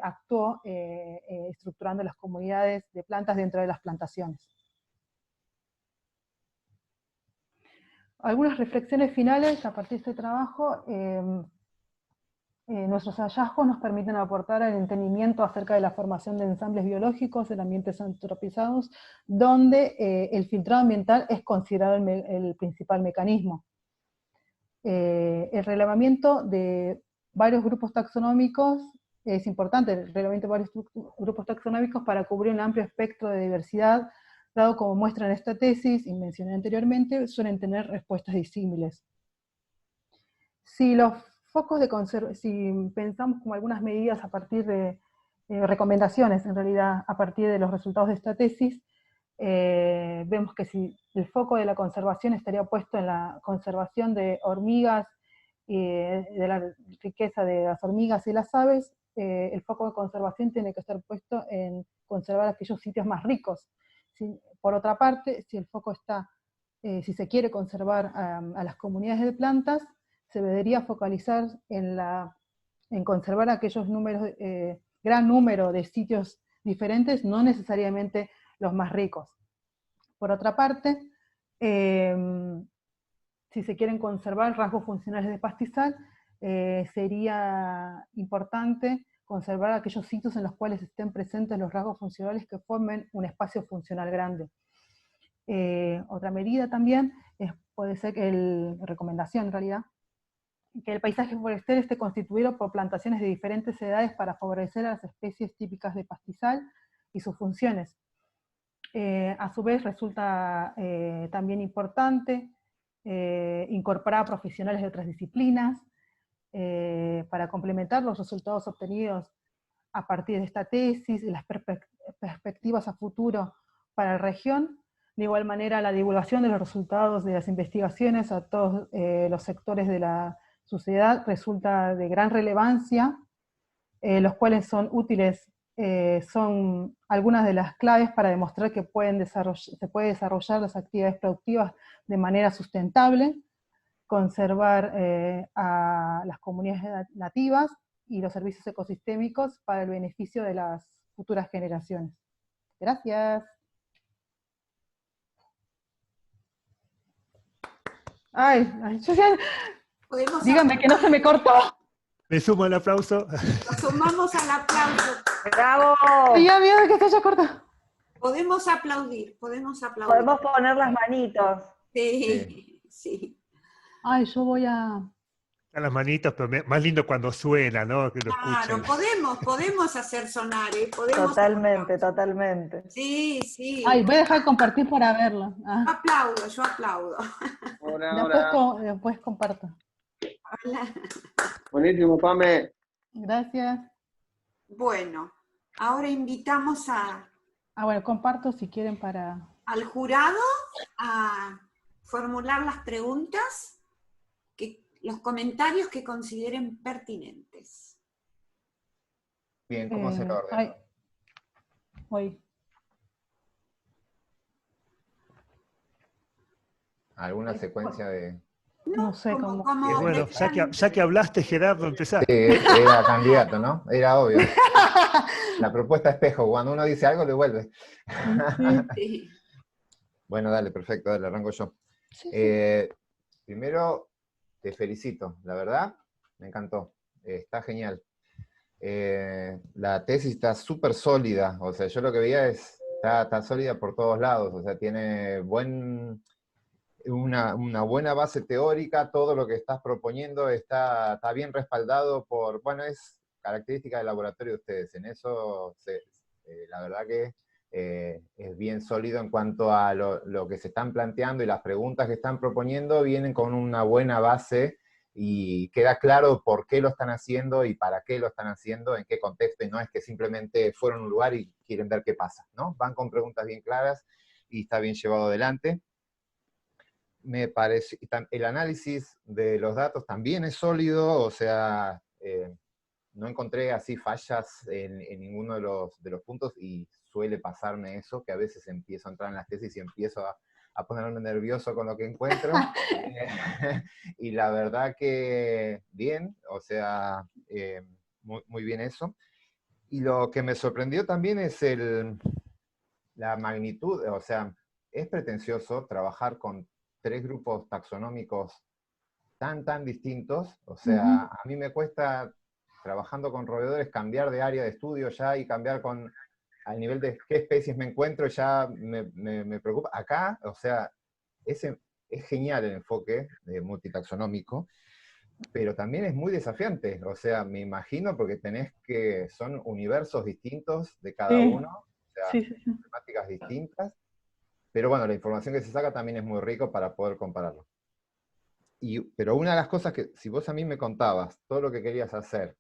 actuó estructurando las comunidades de plantas dentro de las plantaciones. Algunas reflexiones finales a partir de este trabajo. Nuestros hallazgos nos permiten aportar el entendimiento acerca de la formación de ensambles biológicos en ambientes antropizados, donde el filtrado ambiental es considerado el principal mecanismo. El relevamiento de varios grupos taxonómicos es importante, el relevamiento de varios grupos taxonómicos para cubrir un amplio espectro de diversidad, dado como muestra en esta tesis, y mencioné anteriormente, suelen tener respuestas disímiles. Si los focos de si pensamos como algunas medidas a partir de recomendaciones, en realidad, a partir de los resultados de esta tesis, vemos que si el foco de la conservación estaría puesto en la conservación de hormigas, de la riqueza de las hormigas y las aves, el foco de conservación tiene que estar puesto en conservar aquellos sitios más ricos. Por otra parte, si el foco está, si se quiere conservar a las comunidades de plantas, se debería focalizar en conservar aquellos números, gran número de sitios diferentes, no necesariamente los más ricos. Por otra parte, si se quieren conservar rasgos funcionales de pastizal, sería importante conservar aquellos sitios en los cuales estén presentes los rasgos funcionales que formen un espacio funcional grande. Otra medida también puede ser recomendación en realidad, que el paisaje forestal esté constituido por plantaciones de diferentes edades para favorecer a las especies típicas de pastizal y sus funciones. A su vez resulta también importante incorporar a profesionales de otras disciplinas para complementar los resultados obtenidos a partir de esta tesis y las perspectivas a futuro para la región. De igual manera, la divulgación de los resultados de las investigaciones a todos los sectores de la sociedad resulta de gran relevancia, los cuales son útiles, son algunas de las claves para demostrar que se puede desarrollar las actividades productivas de manera sustentable, conservar a las comunidades nativas y los servicios ecosistémicos para el beneficio de las futuras generaciones. Gracias. Ay, yo ya... Díganme que no se me cortó. Me sumo al aplauso. Nos sumamos al aplauso. ¡Bravo! Tenía miedo de que se haya cortado. Podemos aplaudir, podemos aplaudir. Podemos poner las manitos. Sí, sí. Ay, yo voy a... A las manitos, pero más lindo cuando suena, ¿no? Que lo Claro, escuchen. podemos hacer sonar, ¿eh? Podemos Totalmente, hacer. totalmente. Sí, sí. Ay, voy a dejar de compartir para verlo. Yo aplaudo, yo aplaudo. Después comparto. Hola. Buenísimo, Pame. Gracias. Bueno, ahora invitamos Bueno, comparto si quieren para... al jurado a formular las preguntas, los comentarios que consideren pertinentes. Bien, ¿cómo se lo ordena? ¿Alguna secuencia de...? No sé cómo... Bueno, ya que hablaste, Gerardo, empezá. Sí, era candidato, ¿no? Era obvio. La propuesta espejo, cuando uno dice algo, le vuelve. Sí. Bueno, dale, perfecto, dale, arranco yo. Sí. Primero, te felicito, la verdad, me encantó. Está genial. La tesis está súper sólida, o sea, yo lo que veía está sólida por todos lados, o sea, tiene una buena base teórica, todo lo que estás proponiendo está bien respaldado por, bueno, es característica del laboratorio de ustedes, en eso la verdad que es bien sólido en cuanto a lo que se están planteando y las preguntas que están proponiendo vienen con una buena base y queda claro por qué lo están haciendo y para qué lo están haciendo, en qué contexto, y no es que simplemente fueron a un lugar y quieren ver qué pasa, ¿no? Van con preguntas bien claras y está bien llevado adelante. Me parece, el análisis de los datos también es sólido, o sea, no encontré así fallas en ninguno de los puntos, y suele pasarme eso, que a veces empiezo a entrar en las tesis y empiezo a ponerme nervioso con lo que encuentro. Y la verdad que bien, o sea, muy bien eso. Y lo que me sorprendió también es la magnitud, o sea, es pretencioso trabajar con 3 grupos taxonómicos tan distintos, o sea, a mí me cuesta trabajando con roedores, cambiar de área de estudio ya y cambiar al nivel de qué especies me encuentro, ya me preocupa. Acá, o sea, es genial el enfoque multitaxonómico, pero también es muy desafiante. O sea, me imagino porque son universos distintos de cada Sí, uno, o sea, sí, sí, sí. temáticas distintas, pero bueno, la información que se saca también es muy rico para poder compararlo. Pero una de las cosas que, si vos a mí me contabas todo lo que querías hacer,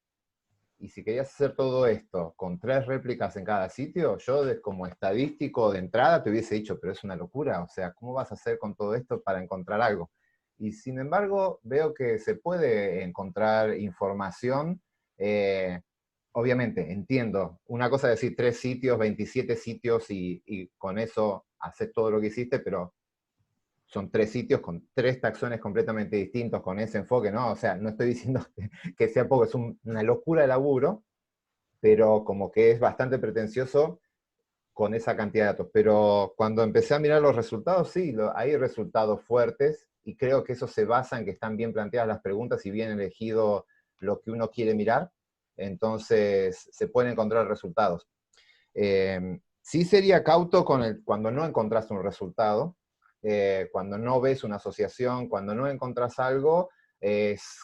y si querías hacer todo esto con 3 réplicas en cada sitio, yo como estadístico de entrada te hubiese dicho, pero es una locura, o sea, ¿cómo vas a hacer con todo esto para encontrar algo? Y sin embargo, veo que se puede encontrar información. Obviamente, entiendo, una cosa es decir 3 sitios, 27 sitios, y con eso haces todo lo que hiciste, pero son 3 sitios con 3 taxones completamente distintos, con ese enfoque, ¿no? O sea, no estoy diciendo que sea poco, es una locura de laburo, pero como que es bastante pretencioso con esa cantidad de datos. Pero cuando empecé a mirar los resultados, sí, hay resultados fuertes, y creo que eso se basa en que están bien planteadas las preguntas y bien elegido lo que uno quiere mirar, entonces se pueden encontrar resultados. Sí sería cauto cuando no encontrás un resultado, cuando no ves una asociación, cuando no encontrás algo, es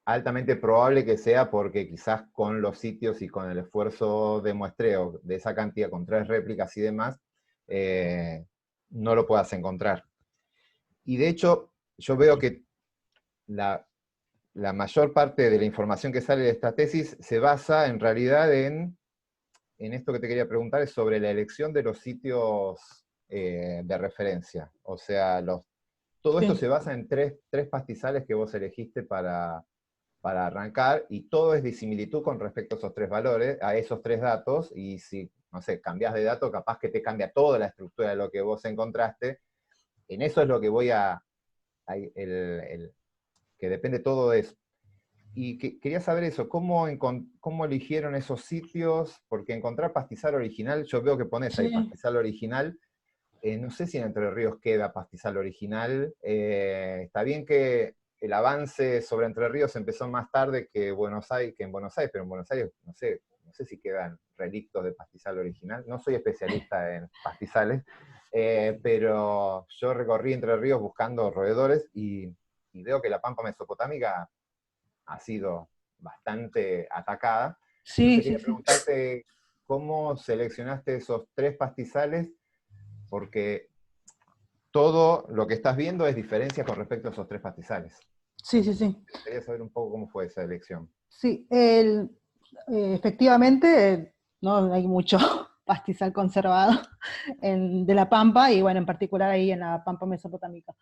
altamente probable que sea porque quizás con los sitios y con el esfuerzo de muestreo de esa cantidad, con 3 réplicas y demás, no lo puedas encontrar. Y de hecho, yo veo que la mayor parte de la información que sale de esta tesis se basa en realidad en esto que te quería preguntar, es sobre la elección de los sitios de referencia. O sea, todo esto Sí. se basa en tres pastizales que vos elegiste para arrancar, y todo es de similitud con respecto a esos 3 valores, a esos 3 datos, y si, no sé, cambias de dato, capaz que te cambia toda la estructura de lo que vos encontraste. En eso es lo que que depende todo de eso. Y quería saber eso, ¿cómo eligieron esos sitios? Porque encontrar pastizal original, yo veo que pones ahí Sí. pastizal original, no sé si en Entre Ríos queda pastizal original. Está bien que el avance sobre Entre Ríos empezó más tarde que en Buenos Aires, pero en Buenos Aires no sé si quedan relictos de pastizal original. No soy especialista en pastizales, pero yo recorrí Entre Ríos buscando roedores, y veo que la pampa mesopotámica ha sido bastante atacada. Sí, Entonces sí, quería sí. preguntarte cómo seleccionaste esos 3 pastizales, porque todo lo que estás viendo es diferencia con respecto a esos 3 pastizales. Sí, sí, sí. Quería saber un poco cómo fue esa elección. Sí, efectivamente, no hay mucho pastizal conservado de la Pampa, y bueno, en particular ahí en la Pampa mesopotámica.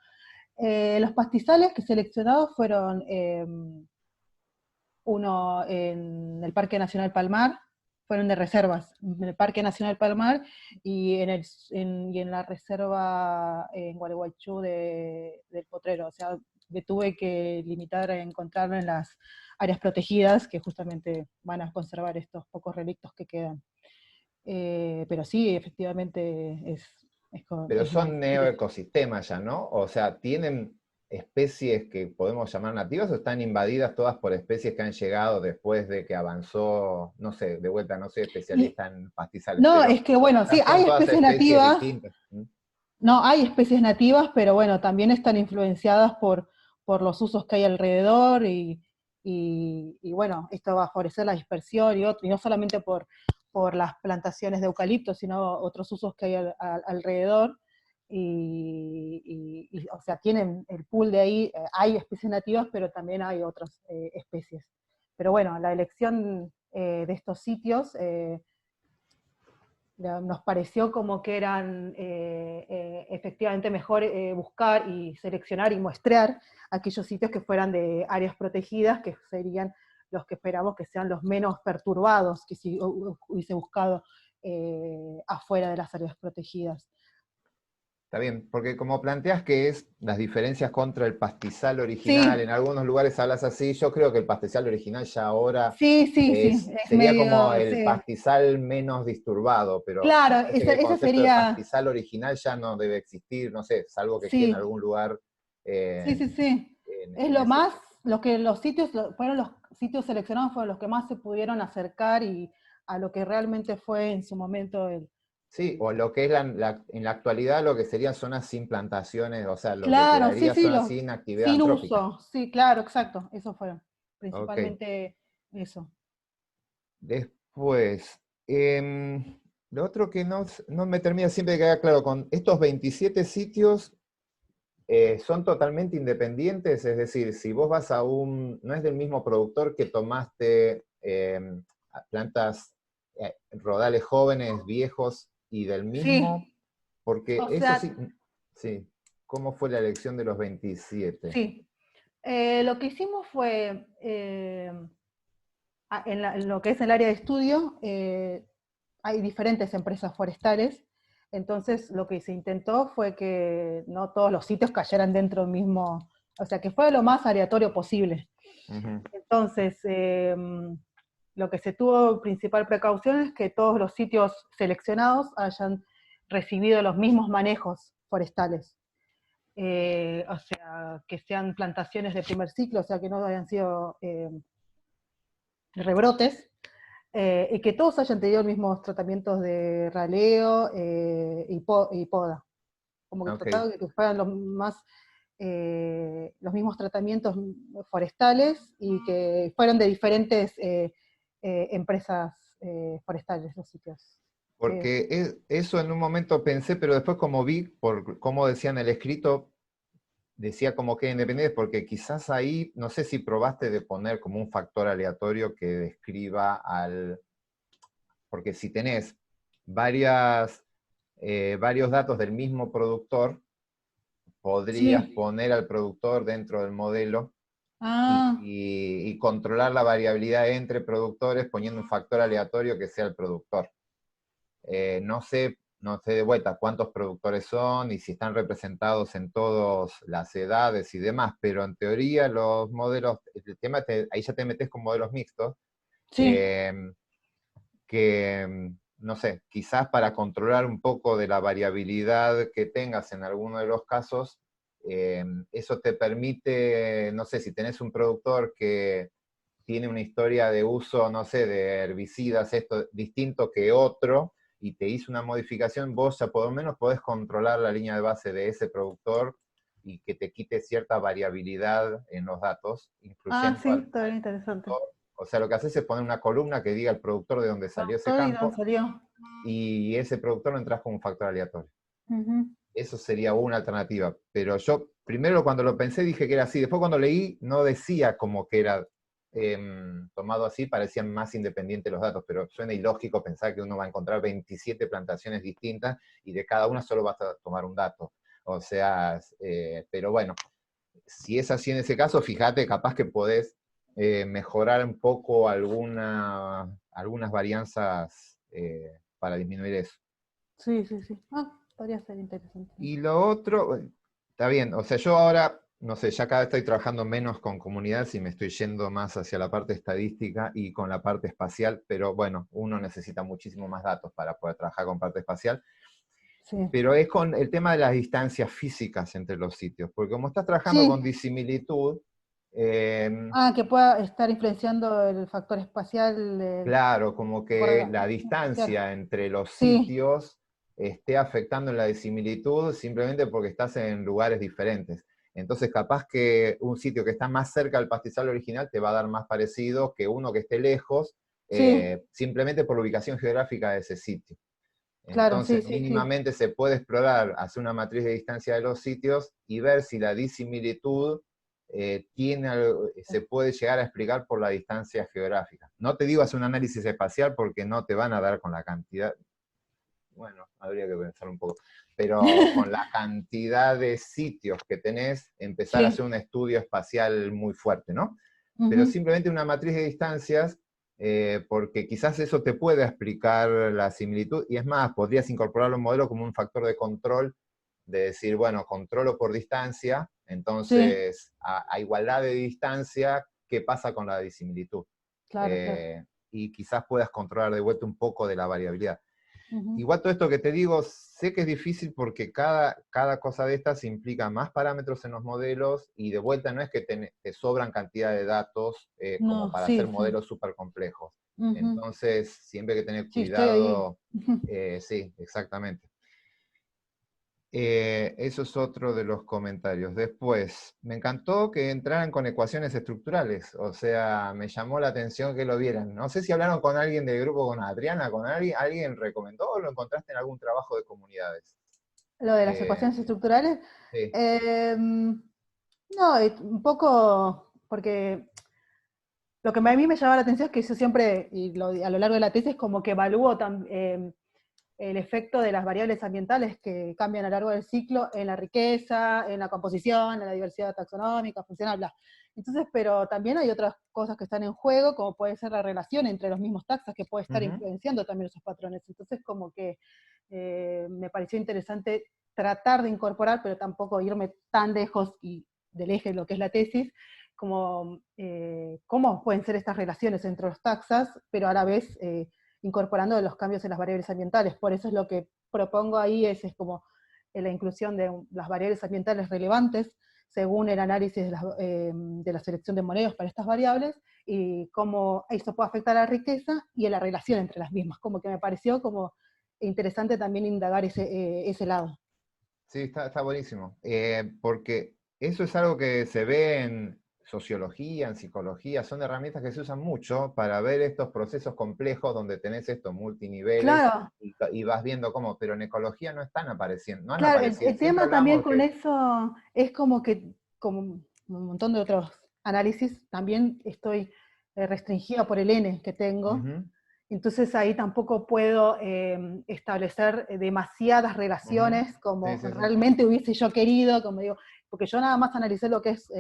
Los pastizales que seleccionados fueron uno en el Parque Nacional Palmar, fueron de reservas, en el Parque Nacional Palmar y en la reserva en Gualeguaychú del Potrero. O sea, me tuve que limitar a encontrarlo en las áreas protegidas que justamente van a conservar estos pocos relictos que quedan. Pero sí, efectivamente Pero es más son difícil. neoecosistemas ya, ¿no? O sea, ¿tienen especies que podemos llamar nativas, o están invadidas todas por especies que han llegado después de que avanzó? No sé, de vuelta, no soy Y, especialista en pastizales, no, pero es que bueno, sí, son hay todas especies especies nativas. distintas. No, hay especies nativas, pero bueno, también están influenciadas por los usos que hay alrededor, y bueno, esto va a favorecer la dispersión, y no solamente por las plantaciones de eucalipto, sino otros usos que hay alrededor, o sea, tienen el pool de ahí, hay especies nativas, pero también hay otras especies. Pero bueno, la elección de estos sitios nos pareció como que eran efectivamente mejor buscar y seleccionar y muestrear aquellos sitios que fueran de áreas protegidas, que serían los que esperamos que sean los menos perturbados que si hubiese buscado afuera de las áreas protegidas. Está bien, porque como planteas que es las diferencias contra el pastizal original, Sí, en algunos lugares hablas así, yo creo que el pastizal original ya ahora sí, sí, sí, es sería como medio, el sí. pastizal menos disturbado, pero me Claro, parece que el ese concepto de sería, pastizal original ya no debe existir, no sé, salvo que quede en sí, algún lugar sí, sí, sí. Es en lo ese. más, lo que los sitios fueron sitios seleccionados fueron los que más se pudieron acercar a lo que realmente fue en su momento Sí, o lo que es en la actualidad lo que serían zonas sin plantaciones, o sea, lo que Claro, sí, quedaría sí, zonas sin actividad sin antrópica. uso, sí, claro, exacto, eso fue Ok. principalmente eso. Después, lo otro que no me termina siempre de quedar claro, con estos 27 sitios, son totalmente independientes, es decir, si vos vas no es del mismo productor que tomaste plantas, rodales jóvenes, viejos, y del mismo, Sí, porque o eso sea, sí, sí, ¿cómo fue la elección de los 27? sí. Lo que hicimos fue, en lo que es el área de estudio, hay diferentes empresas forestales, entonces lo que se intentó fue que no todos los sitios cayeran dentro del mismo, o sea, que fue lo más aleatorio posible. Ujú. Entonces, lo que se tuvo principal precaución es que todos los sitios seleccionados hayan recibido los mismos manejos forestales. O sea, que sean plantaciones de primer ciclo, o sea, que no hayan sido rebrotes, y que todos hayan tenido los mismos tratamientos de raleo y poda. Como que Ok. trataron de que fueran los mismos tratamientos forestales y que fueron de diferentes empresas forestales los sitios. Porque eso en un momento pensé, pero después como vi, por cómo decían el escrito, decía como que independiente, porque quizás ahí, no sé si probaste de poner como un factor aleatorio que describa porque si tenés varios datos del mismo productor, podrías Sí. poner al productor dentro del modelo Ah, y controlar la variabilidad entre productores poniendo un factor aleatorio que sea el productor. No sé de vuelta cuántos productores son y si están representados en todas las edades y demás, pero en teoría los modelos, el tema ahí ya te metes con modelos mixtos, sí, eh, que, no sé, quizás para controlar un poco de la variabilidad que tengas en alguno de los casos, eso te permite, no sé, si tenés un productor que tiene una historia de uso, no sé, de herbicidas, esto distinto que otro, y te hizo una modificación, vos ya por lo menos podés controlar la línea de base de ese productor y que te quite cierta variabilidad en los datos, incluyendo sí, al está bien interesante. productor. O sea, lo que haces es poner una columna que diga el productor de dónde salió ese Doctor, ¿y dónde campo, salió? y ese productor lo entras con un factor aleatorio. Ujú. Eso sería una alternativa. Pero yo, primero cuando lo pensé dije que era así. Después cuando leí no decía como que era tomado así, parecían más independientes los datos, pero suena ilógico pensar que uno va a encontrar 27 plantaciones distintas y de cada una solo vas a tomar un dato. O sea, pero bueno, si es así en ese caso, fíjate, capaz que podés mejorar un poco algunas varianzas para disminuir eso. Sí, sí, sí. Podría ser interesante. Y lo otro, está bien, o sea, yo ahora, no sé, ya cada vez estoy trabajando menos con comunidades y me estoy yendo más hacia la parte estadística y con la parte espacial, pero bueno, uno necesita muchísimo más datos para poder trabajar con parte espacial, Sí. pero es con el tema de las distancias físicas entre los sitios, porque como estás trabajando con Sí. disimilitud, eh, Que pueda estar influenciando el factor espacial, claro, como que pueda- la claro. distancia entre los Sí, sitios esté afectando en la disimilitud simplemente porque estás en lugares diferentes. Entonces, capaz que un sitio que está más cerca del pastizal original te va a dar más parecido que uno que esté lejos, sí, simplemente por la ubicación geográfica de ese sitio. claro, sí, Entonces, sí, sí. mínimamente se puede explorar, hacer una matriz de distancia de los sitios y ver si la disimilitud se puede llegar a explicar por la distancia geográfica. No te digo hacer un análisis espacial porque no te van a dar con la cantidad, bueno, habría que pensar un poco, pero con la cantidad de sitios que tenés, empezar a hacer Sí. un estudio espacial muy fuerte, ¿no? Pero Ujú. simplemente una matriz de distancias, porque quizás eso te puede explicar la similitud, y es más, podrías incorporarlo al modelo como un factor de control, de decir, bueno, controlo por distancia, Sí, entonces a igualdad de distancia, ¿qué pasa con la disimilitud? claro, claro. Y quizás puedas controlar de vuelta un poco de la variabilidad. Ujú. Igual todo esto que te digo, sé que es difícil porque cada cosa de estas implica más parámetros en los modelos y de vuelta no es que te sobran cantidad de datos como No, para hacer sí, sí. modelos súper complejos. Ujú. Entonces, siempre hay que tener Sí, estoy ahí. cuidado. Sí, exactamente. Eso es otro de los comentarios. Después, me encantó que entraran con ecuaciones estructurales, o sea, me llamó la atención que lo vieran. No sé si hablaron con alguien del grupo, con Adriana, con alguien recomendó o lo encontraste en algún trabajo de comunidades. Lo de las Eh, ecuaciones estructurales. sí. No, un poco, porque lo que a mí me llama la atención es que yo siempre, a lo largo de la tesis, como que evalúo el efecto de las variables ambientales que cambian a lo largo del ciclo en la riqueza, en la composición, en la diversidad taxonómica, funcional, bla. Entonces, pero también hay otras cosas que están en juego, como puede ser la relación entre los mismos taxas, que puede estar Ujú. influenciando también esos patrones. Entonces, como que me pareció interesante tratar de incorporar, pero tampoco irme tan lejos y del eje de lo que es la tesis, como cómo pueden ser estas relaciones entre los taxas, pero a la vez incorporando los cambios en las variables ambientales. Por eso es lo que propongo ahí, es como la inclusión de las variables ambientales relevantes según el análisis de la selección de modelos para estas variables, y cómo eso puede afectar a la riqueza y a la relación entre las mismas. Como que me pareció como interesante también indagar ese lado. Sí, está buenísimo. Porque eso es algo que se ve en sociología, en psicología, son herramientas que se usan mucho para ver estos procesos complejos donde tenés estos multiniveles Claro, y vas viendo cómo, pero en ecología no están apareciendo, no han claro, aparecido. el Siempre tema hablamos también de con que, eso es como que, como un montón de otros análisis, también estoy restringida por el N que tengo. ujú, Entonces ahí tampoco puedo establecer demasiadas ujú, relaciones sí, como sí, sí. realmente hubiese yo querido, como digo, porque yo nada más analicé lo que es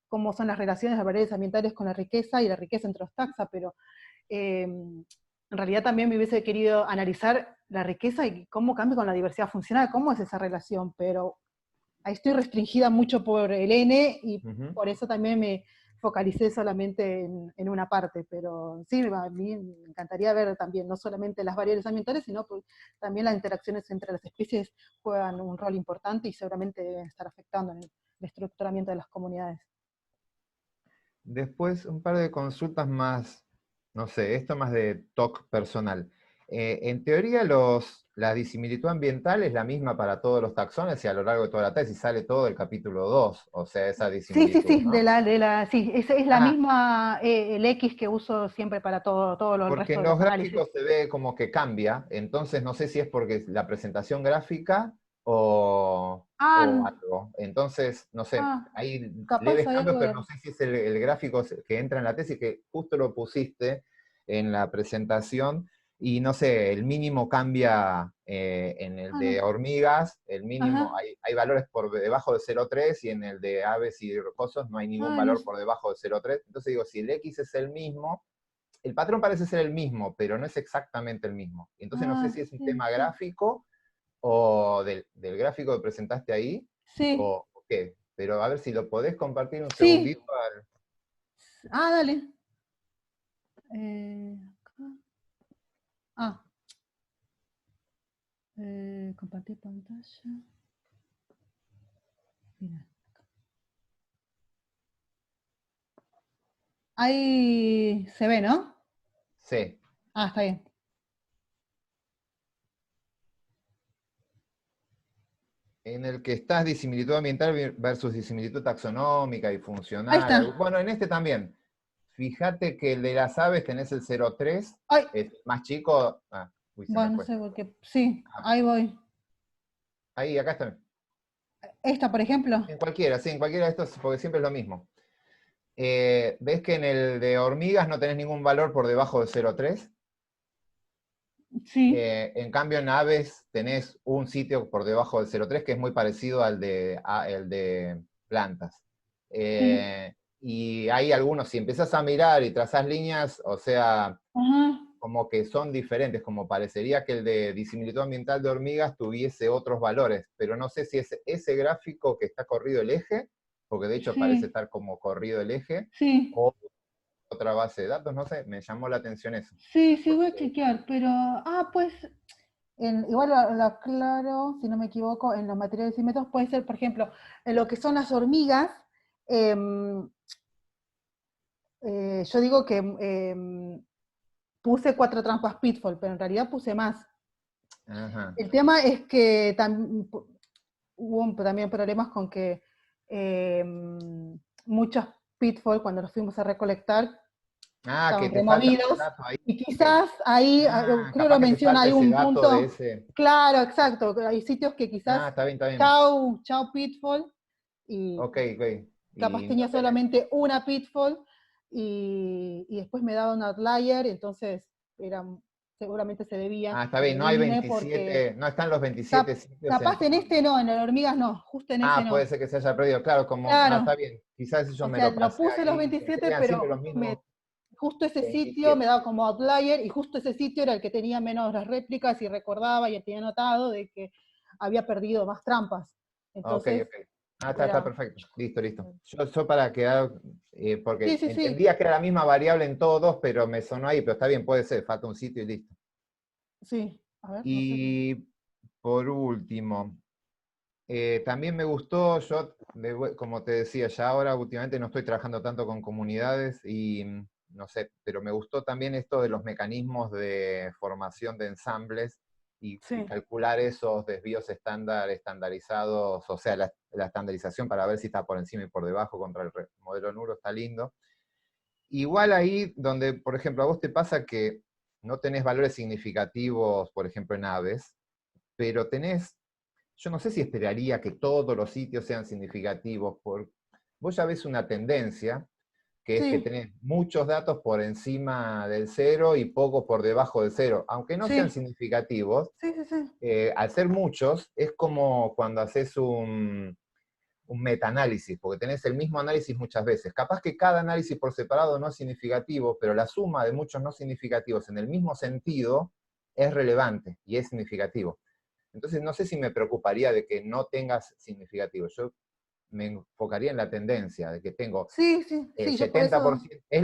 cómo son las relaciones de variables ambientales con la riqueza y la riqueza entre los taxas, pero en realidad también me hubiese querido analizar la riqueza y cómo cambia con la diversidad funcional, cómo es esa relación, pero ahí estoy restringida mucho por el N y Ujú. por eso también me focalicé solamente en una parte, pero sí, a mí me encantaría ver también no solamente las variables ambientales, sino también las interacciones entre las especies juegan un rol importante y seguramente deben estar afectando en el estructuramiento de las comunidades. Después, un par de consultas más, no sé, esto más de TOC personal. En teoría, la disimilitud ambiental es la misma para todos los taxones y a lo largo de toda la tesis sale todo el capítulo 2, o sea, esa Sí, sí, disimilitud, sí, ¿no? sí, es la Ah, misma, el X que uso siempre para todo el porque resto en de los los análisis. gráficos se ve como que cambia, entonces no sé si es porque la presentación gráfica o Ah, algo. Entonces, no sé, ah, hay capaz leves hay cambios, algo pero de... no sé si es el gráfico que entra en la tesis, que justo lo pusiste en la presentación, y no sé, el mínimo cambia en el Ah, de no. hormigas, el mínimo, Ajá. hay valores por debajo de 0,3 y en el de aves y rocosos no hay ningún Ah, no. valor por debajo de 0,3. Entonces digo, si el X es el mismo, el patrón parece ser el mismo, pero no es exactamente el mismo. Entonces no sé Ah, si es un sí, tema sí. gráfico o del gráfico que presentaste ahí, Sí, o qué. Pero a ver si lo podés compartir un sí. segundito. Ah, dale. Acá. Ah, compartir pantalla. Mira. Ahí se ve, ¿no? Sí. Ah, está bien. En el que estás disimilitud ambiental versus disimilitud taxonómica y Ahí funcional. está. Bueno, en este también. Fíjate que el de las aves tenés el 0,3, Ay, es más chico. Ah, uy, se me bueno, no fue. sé por qué. Sí, Ah, ahí voy. ahí, acá está. Esta, por ejemplo. En cualquiera, sí, en cualquiera de estos, porque siempre es lo mismo. ¿Ves que en el de hormigas no tenés ningún valor por debajo de 0,3? Sí. En cambio, en aves tenés un sitio por debajo del 0,3 que es muy parecido al el de plantas. Sí. Y hay algunos, si empezás a mirar y trazás líneas, o sea, Ajá. como que son diferentes, como parecería que el de disimilitud ambiental de hormigas tuviese otros valores, pero no sé si es ese gráfico que está corrido el eje, porque de hecho parece Sí. estar como corrido el eje, Sí. o otra base de datos, no sé, me llamó la atención eso. Sí, sí, voy a Porque, chequear, pero. Ah, pues. igual lo aclaro, si no me equivoco, en los materiales y métodos puede ser, por ejemplo, en lo que son las hormigas, yo digo que puse 4 trampas Pitfall, pero en realidad puse más. Ajá. El tema es que hubo también problemas con que muchos Pitfall, cuando los fuimos a recolectar, Ah, que estaban te falta un removidos, dato ahí. y quizás ahí, Ah, creo que capaz lo que te menciona, falta hay ese un dato de punto, ese. claro, exacto, hay sitios que quizás, Ah, está bien, está bien. chau Pitfall, y Ok, ok. capaz Y no tenía tenés. solamente una Pitfall, y después me daba un outlier, entonces seguramente se debía, Ah, está lo bien, no hay eliminé porque 27, no están los 27 sitios en capaz en este no, en el hormigas no, justo en ese Ah, puede no. ser que se haya perdido, claro, como, ah, Claro, está bien, quizás yo o me sea, lo lo pasé puse los ahí, pensé que 27, eran siempre pero los mismos justo ese sitio 27. me daba como outlier, y justo ese sitio era el que tenía menos las réplicas, y recordaba y tenía notado de que había perdido más trampas. Ok, Entonces, ok. Ah, está era... perfecto, listo, listo. Yo para quedar, Sí, porque sí, sí, entendía que era la misma variable en todos, pero me sonó ahí, pero está bien, puede ser, falta un sitio y listo. sí. A ver, no sé. Y por último, también me gustó, como te decía, ya ahora últimamente no estoy trabajando tanto con comunidades y no sé, pero me gustó también esto de los mecanismos de formación de ensambles y Sí, calcular esos desvíos estandarizados, o sea, la estandarización para ver si está por encima y por debajo contra el modelo nulo, está lindo. Igual ahí donde, por ejemplo, a vos te pasa que no tenés valores significativos, por ejemplo, en aves, pero yo no sé si esperaría que todos los sitios sean significativos, porque vos ya ves una tendencia, que es que sí, tenés muchos datos por encima del cero y pocos por debajo del cero. Aunque no sean sí, significativos, sí, sí, sí. al ser muchos, es como cuando haces un metaanálisis, porque tenés el mismo análisis muchas veces. Capaz que cada análisis por separado no es significativo, pero la suma de muchos no significativos en el mismo sentido es relevante y es significativo. Entonces, no sé si me preocuparía de que no tengas significativo. Yo me enfocaría en la tendencia, de que tengo Sí, sí, sí, yo por eso, 70%, es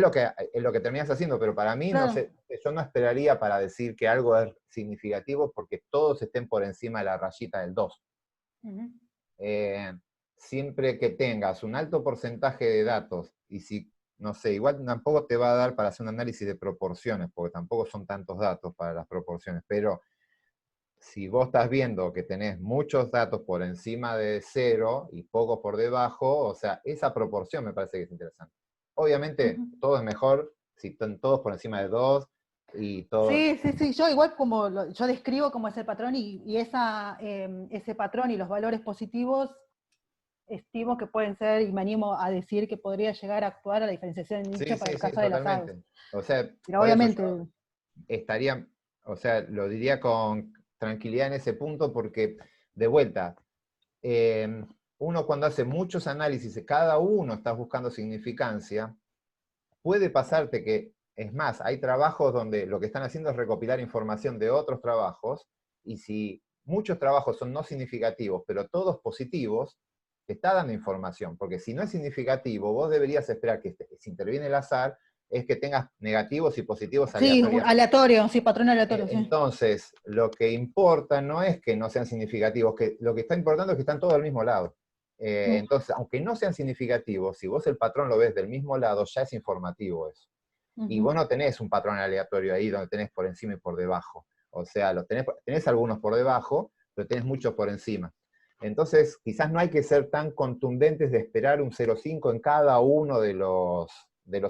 lo que terminas haciendo, pero para mí, no claro. sé, yo no esperaría para decir que algo es significativo porque todos estén por encima de la rayita del 2. Ujú. Eh, Siempre que tengas un alto porcentaje de datos, y si, no sé, igual tampoco te va a dar para hacer un análisis de proporciones, porque tampoco son tantos datos para las proporciones, pero si vos estás viendo que tenés muchos datos por encima de cero y pocos por debajo, o sea, esa proporción me parece que es interesante. Obviamente, Ujú. todo es mejor si están todos por encima de 2 y todo. Sí, sí, sí, yo igual como yo describo cómo es el patrón, y ese patrón y los valores positivos estimo que pueden ser, y me animo a decir que podría llegar a actuar a la diferenciación de Sí, nicho para sí, el sí, caso de las aves. totalmente. O sea, Pero por eso yo obviamente, estaría, o sea, lo diría con tranquilidad en ese punto porque, de vuelta, eh, uno cuando hace muchos análisis, y cada uno está buscando significancia, puede pasarte que, es más, hay trabajos donde lo que están haciendo es recopilar información de otros trabajos, y si muchos trabajos son no significativos, pero todos positivos, te está dando información, porque si no es significativo, vos deberías esperar que si interviene el azar, es que tengas negativos y positivos sí, un aleatoriamente. aleatorio, sí, patrón aleatorio, sí. Entonces, lo que importa no es que no sean significativos, que lo que está importando es que están todos al mismo lado. Mm, Entonces, aunque no sean significativos, si vos el patrón lo ves del mismo lado, ya es informativo eso. Y ujú. vos no tenés un patrón aleatorio ahí donde tenés por encima y por debajo. O sea, tenés algunos por debajo, pero tenés muchos por encima. Entonces, quizás no hay que ser tan contundentes de esperar un 0,5 en cada uno de los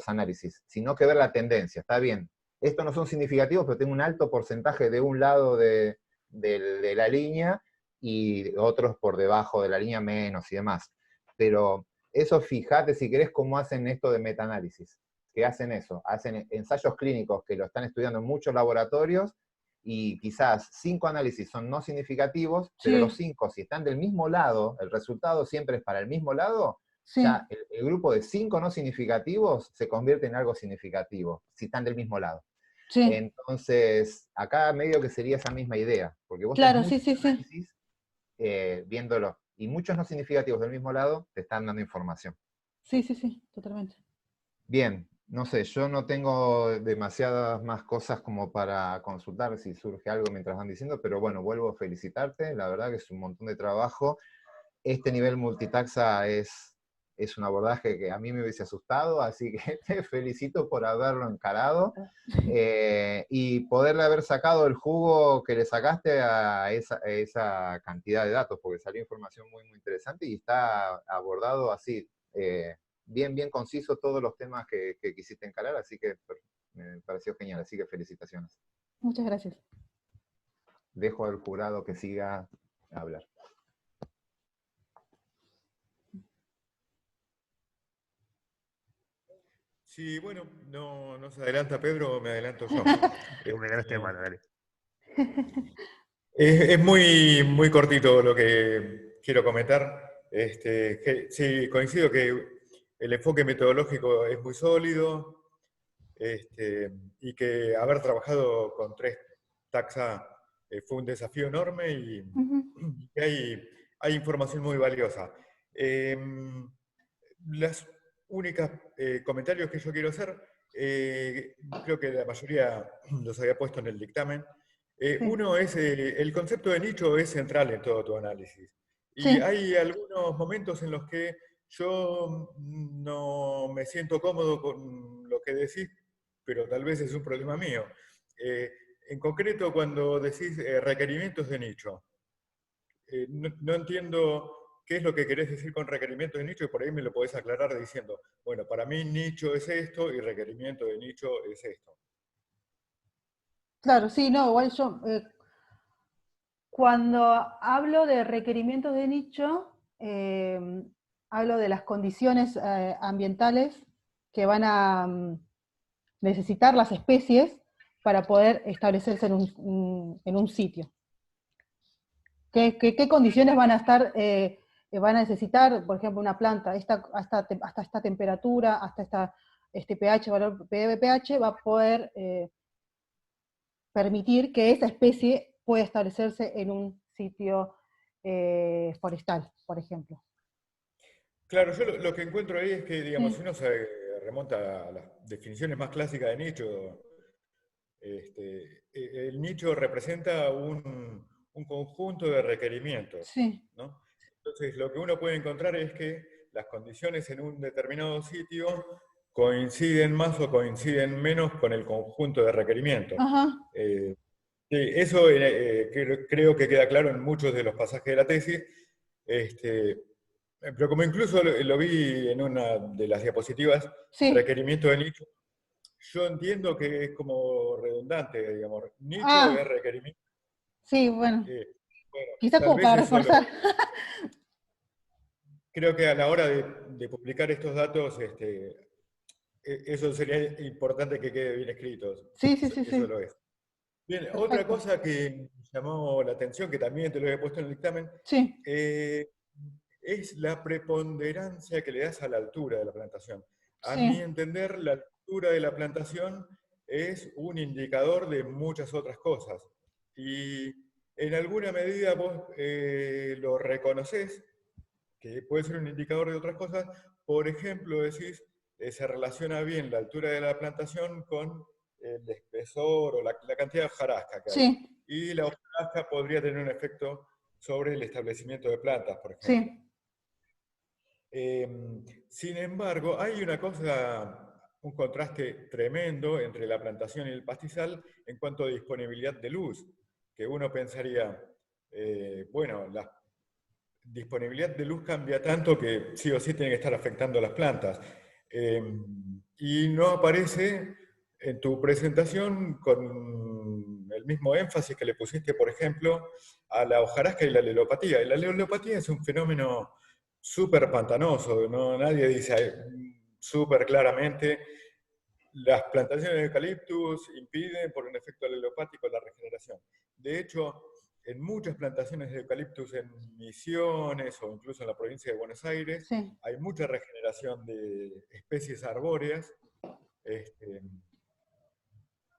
análisis, sino que ver la tendencia. Está bien, estos no son significativos, pero tengo un alto porcentaje de un lado de la línea y otros por debajo de la línea menos y demás. Pero eso fíjate si querés cómo hacen esto de metaanálisis, que hacen eso, hacen ensayos clínicos que lo están estudiando en muchos laboratorios y quizás 5 análisis son no significativos, pero los Sí, 5, si están del mismo lado, el resultado siempre es para el mismo lado, sí, ya el grupo de 5 no significativos se convierte en algo significativo, si están del mismo lado. sí, Entonces, acá medio que sería esa misma idea, porque vos tenés claro, sí, muchos sí, sí, análisis viéndolo, y muchos no significativos del mismo lado te están dando información. sí, sí, sí, totalmente. Bien, No sé, yo no tengo demasiadas más cosas como para consultar si surge algo mientras van diciendo, pero bueno, vuelvo a felicitarte, la verdad que es un montón de trabajo. Este nivel multitaxa es un abordaje que a mí me hubiese asustado, así que te felicito por haberlo encarado y poderle haber sacado el jugo que le sacaste a esa cantidad de datos, porque salió información muy, muy interesante y está abordado así, bien, bien conciso todos los temas que quisiste encarar, así que me pareció genial, así que felicitaciones. Muchas gracias. Dejo al jurado que siga a hablar. Sí, bueno, no se adelanta Pedro, me adelanto yo. Me ganaste de mano, dale. Es muy, muy cortito lo que quiero comentar. Sí, coincido que el enfoque metodológico es muy sólido y que haber trabajado con 3 taxa fue un desafío enorme y que hay información muy valiosa. Las únicas comentarios que yo quiero hacer, creo que la mayoría los había puesto en el dictamen. Uno es, el concepto de nicho es central en todo tu análisis. Y hay algunos momentos en los que yo no me siento cómodo con lo que decís, pero tal vez es un problema mío. En concreto, cuando decís requerimientos de nicho, no entiendo qué es lo que querés decir con requerimiento de nicho y por ahí me lo podés aclarar diciendo, bueno, para mí nicho es esto y requerimiento de nicho es esto. Claro, sí, no, igual yo, cuando hablo de requerimientos de nicho, hablo de las condiciones ambientales que van a necesitar las especies para poder establecerse en un sitio. ¿Qué condiciones van a estar, van a necesitar, por ejemplo, una planta, hasta esta temperatura, hasta este pH, valor pH, va a poder permitir que esa especie pueda establecerse en un sitio forestal, por ejemplo. Claro, yo lo que encuentro ahí es que, digamos, si uno se remonta a las definiciones más clásicas de nicho, el nicho representa un conjunto de requerimientos, Sí. ¿no? Entonces, lo que uno puede encontrar es que las condiciones en un determinado sitio coinciden más o coinciden menos con el conjunto de requerimientos. Ajá. Eso creo que queda claro en muchos de los pasajes de la tesis, pero como incluso lo vi en una de las diapositivas, Sí. requerimiento de nicho, yo entiendo que es como redundante, digamos, nicho es requerimiento. Sí, bueno. Bueno, Quizás tal como vez para es solo. reforzar. Creo que a la hora de publicar estos datos, eso sería importante que quede bien escrito. Sí. Eso lo es. Bien, Perfecto. otra cosa que me llamó la atención, que también te lo había puesto en el dictamen, sí. Es la preponderancia que le das a la altura de la plantación. A Sí. mi entender, la altura de la plantación es un indicador de muchas otras cosas. Y en alguna medida vos lo reconoces, que puede ser un indicador de otras cosas. Por ejemplo, decís, se relaciona bien la altura de la plantación con el espesor o la cantidad de hojarasca que hay. Sí. Y la hojarasca podría tener un efecto sobre el establecimiento de plantas, por ejemplo. Sí. Sin embargo, hay una cosa, un contraste tremendo entre la plantación y el pastizal en cuanto a disponibilidad de luz, que uno pensaría, bueno, la disponibilidad de luz cambia tanto que sí o sí tiene que estar afectando a las plantas. Y no aparece en tu presentación con el mismo énfasis que le pusiste, por ejemplo, a la hojarasca y la alelopatía. Y la alelopatía es un fenómeno súper pantanoso, ¿no? Nadie dice súper claramente las plantaciones de eucaliptus impiden por un efecto alelopático la regeneración. De hecho, en muchas plantaciones de eucaliptus en Misiones o incluso en la provincia de Buenos Aires, Sí. hay mucha regeneración de especies arbóreas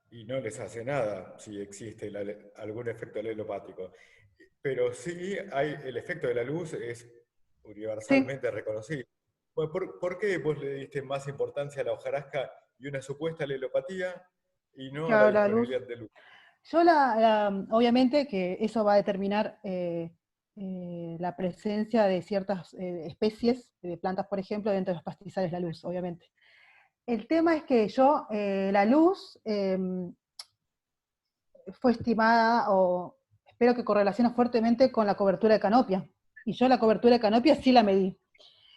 y no les hace nada si existe algún efecto alelopático. Pero sí hay, el efecto de la luz es universalmente reconocido. Bueno, ¿por qué vos le diste más importancia a la hojarasca y una supuesta alelopatía y no a Claro, la la luz. disponibilidad de luz. Yo obviamente que eso va a determinar la presencia de ciertas especies de plantas, por ejemplo, dentro de los pastizales, la luz, obviamente. El tema es que la luz fue estimada, o espero que correlaciona fuertemente con la cobertura de canopia. Y yo la cobertura de canopia sí la medí.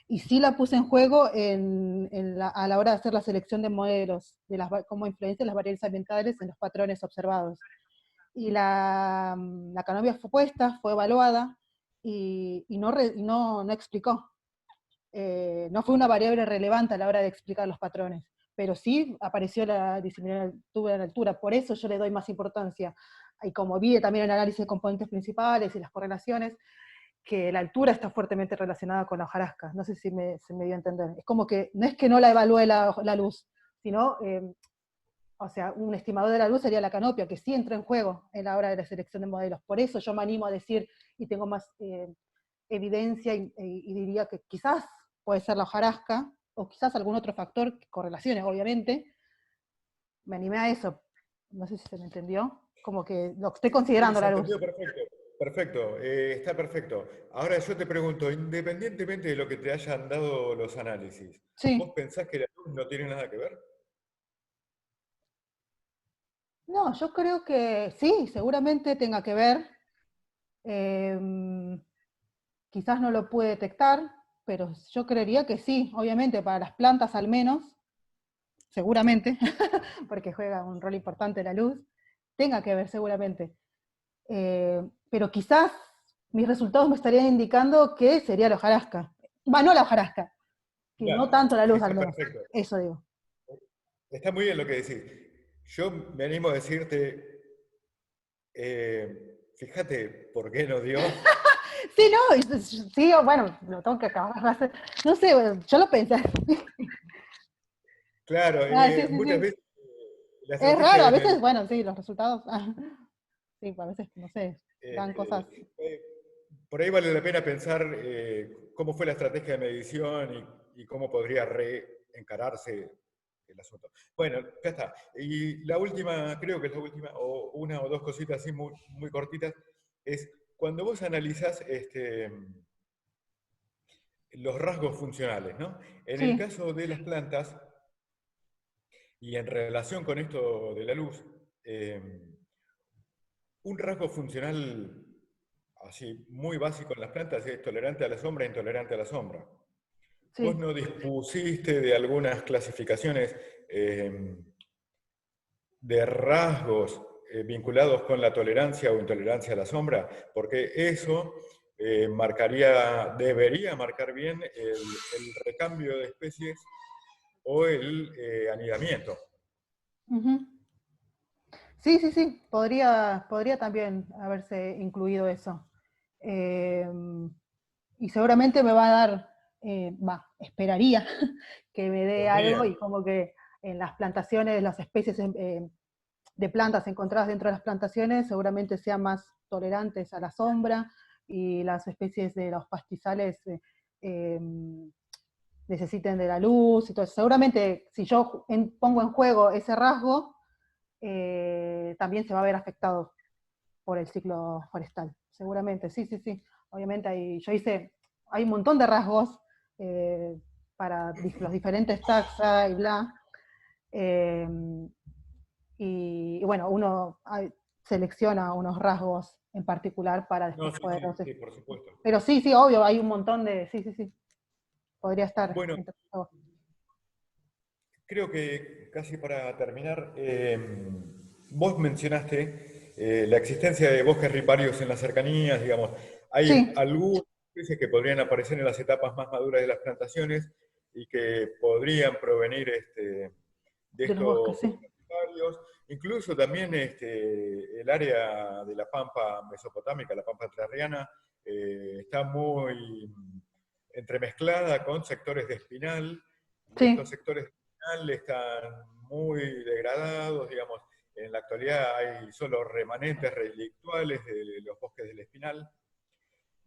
Y sí la puse en juego a la hora de hacer la selección de modelos, cómo influencian las variables ambientales en los patrones observados. Y la canopia fue puesta, fue evaluada, y no explicó. No fue una variable relevante a la hora de explicar los patrones, pero sí apareció la disciplina de la altura. Por eso yo le doy más importancia. Y como vi también el análisis de componentes principales y las correlaciones, que la altura está fuertemente relacionada con la hojarasca. No sé si se me dio a entender. Es como que no es que no la evalúe la luz, sino, o sea, un estimador de la luz sería la canopia, que sí entra en juego en la hora de la selección de modelos. Por eso yo me animo a decir, y tengo más evidencia, y diría que quizás puede ser la hojarasca, o quizás algún otro factor, correlaciones, obviamente. Me animé a eso. No sé si se me entendió. Como que lo estoy considerando Se la luz. entendió perfecto. Perfecto, está perfecto. Ahora yo te pregunto, independientemente de lo que te hayan dado los análisis, ¿vos Sí. pensás que la luz no tiene nada que ver? No, yo creo que sí, seguramente tenga que ver. Quizás no lo pude detectar, pero yo creería que sí, obviamente para las plantas al menos, seguramente, porque juega un rol importante la luz, tenga que ver seguramente. Pero quizás mis resultados me estarían indicando que sería la hojarasca. Va, no la hojarasca, que no Claro, tanto la luz al está menos. perfecto. Eso digo. Está muy bien lo que decís. Yo me animo a decirte, fíjate por qué no dio. Sí, no, sí, bueno, lo tengo que acabar de hacer. No sé, yo lo pensé. Claro, Ah, sí, sí, muchas sí. veces la Es estrategia raro, a de veces, medición, bueno, sí, los resultados, sí, a veces, no sé, dan cosas. eh, por ahí vale la pena pensar cómo fue la estrategia de medición y cómo podría reencararse el asunto. Bueno, ya está. Y la última, creo que es la última, o una o dos cositas así muy, muy cortitas, es cuando vos analizás los rasgos funcionales, ¿no? En el Sí, caso de las plantas, y en relación con esto de la luz, un rasgo funcional así muy básico en las plantas es tolerante a la sombra e intolerante a la sombra. Vos sí. no dispusiste de algunas clasificaciones de rasgos vinculados con la tolerancia o intolerancia a la sombra, porque eso debería marcar bien el recambio de especies o el anidamiento. Ujú. Sí, sí, sí, podría también haberse incluido eso. Eh, y seguramente me va a dar, esperaría que me dé algo, Podría. y como que en las plantaciones, las especies de plantas encontradas dentro de las plantaciones seguramente sean más tolerantes a la sombra, y las especies de los pastizales eh, necesiten de la luz y todo eso. Seguramente si yo pongo en juego ese rasgo, también se va a ver afectado por el ciclo forestal. Seguramente, sí, sí, sí. Obviamente hay un montón de rasgos eh, para los diferentes taxa y bla. Eh, y bueno, selecciona unos rasgos en particular para No, después sí, poder. sí, sí, por supuesto. Pero sí, sí, obvio, hay un montón de. Sí, sí, sí. Podría estar Bueno, entre todos. creo que casi para terminar, vos mencionaste la existencia de bosques riparios en las cercanías, digamos. Hay Sí, algunas especies que podrían aparecer en las etapas más maduras de las plantaciones y que podrían provenir de de los bosques, estos sí. bosques riparios. Incluso también el área de la pampa mesopotámica, la pampa entrerriana, está muy entremezclada con sectores de espinal, y estos Sí, sectores están muy degradados, digamos. En la actualidad hay solo remanentes relictuales de los bosques del espinal.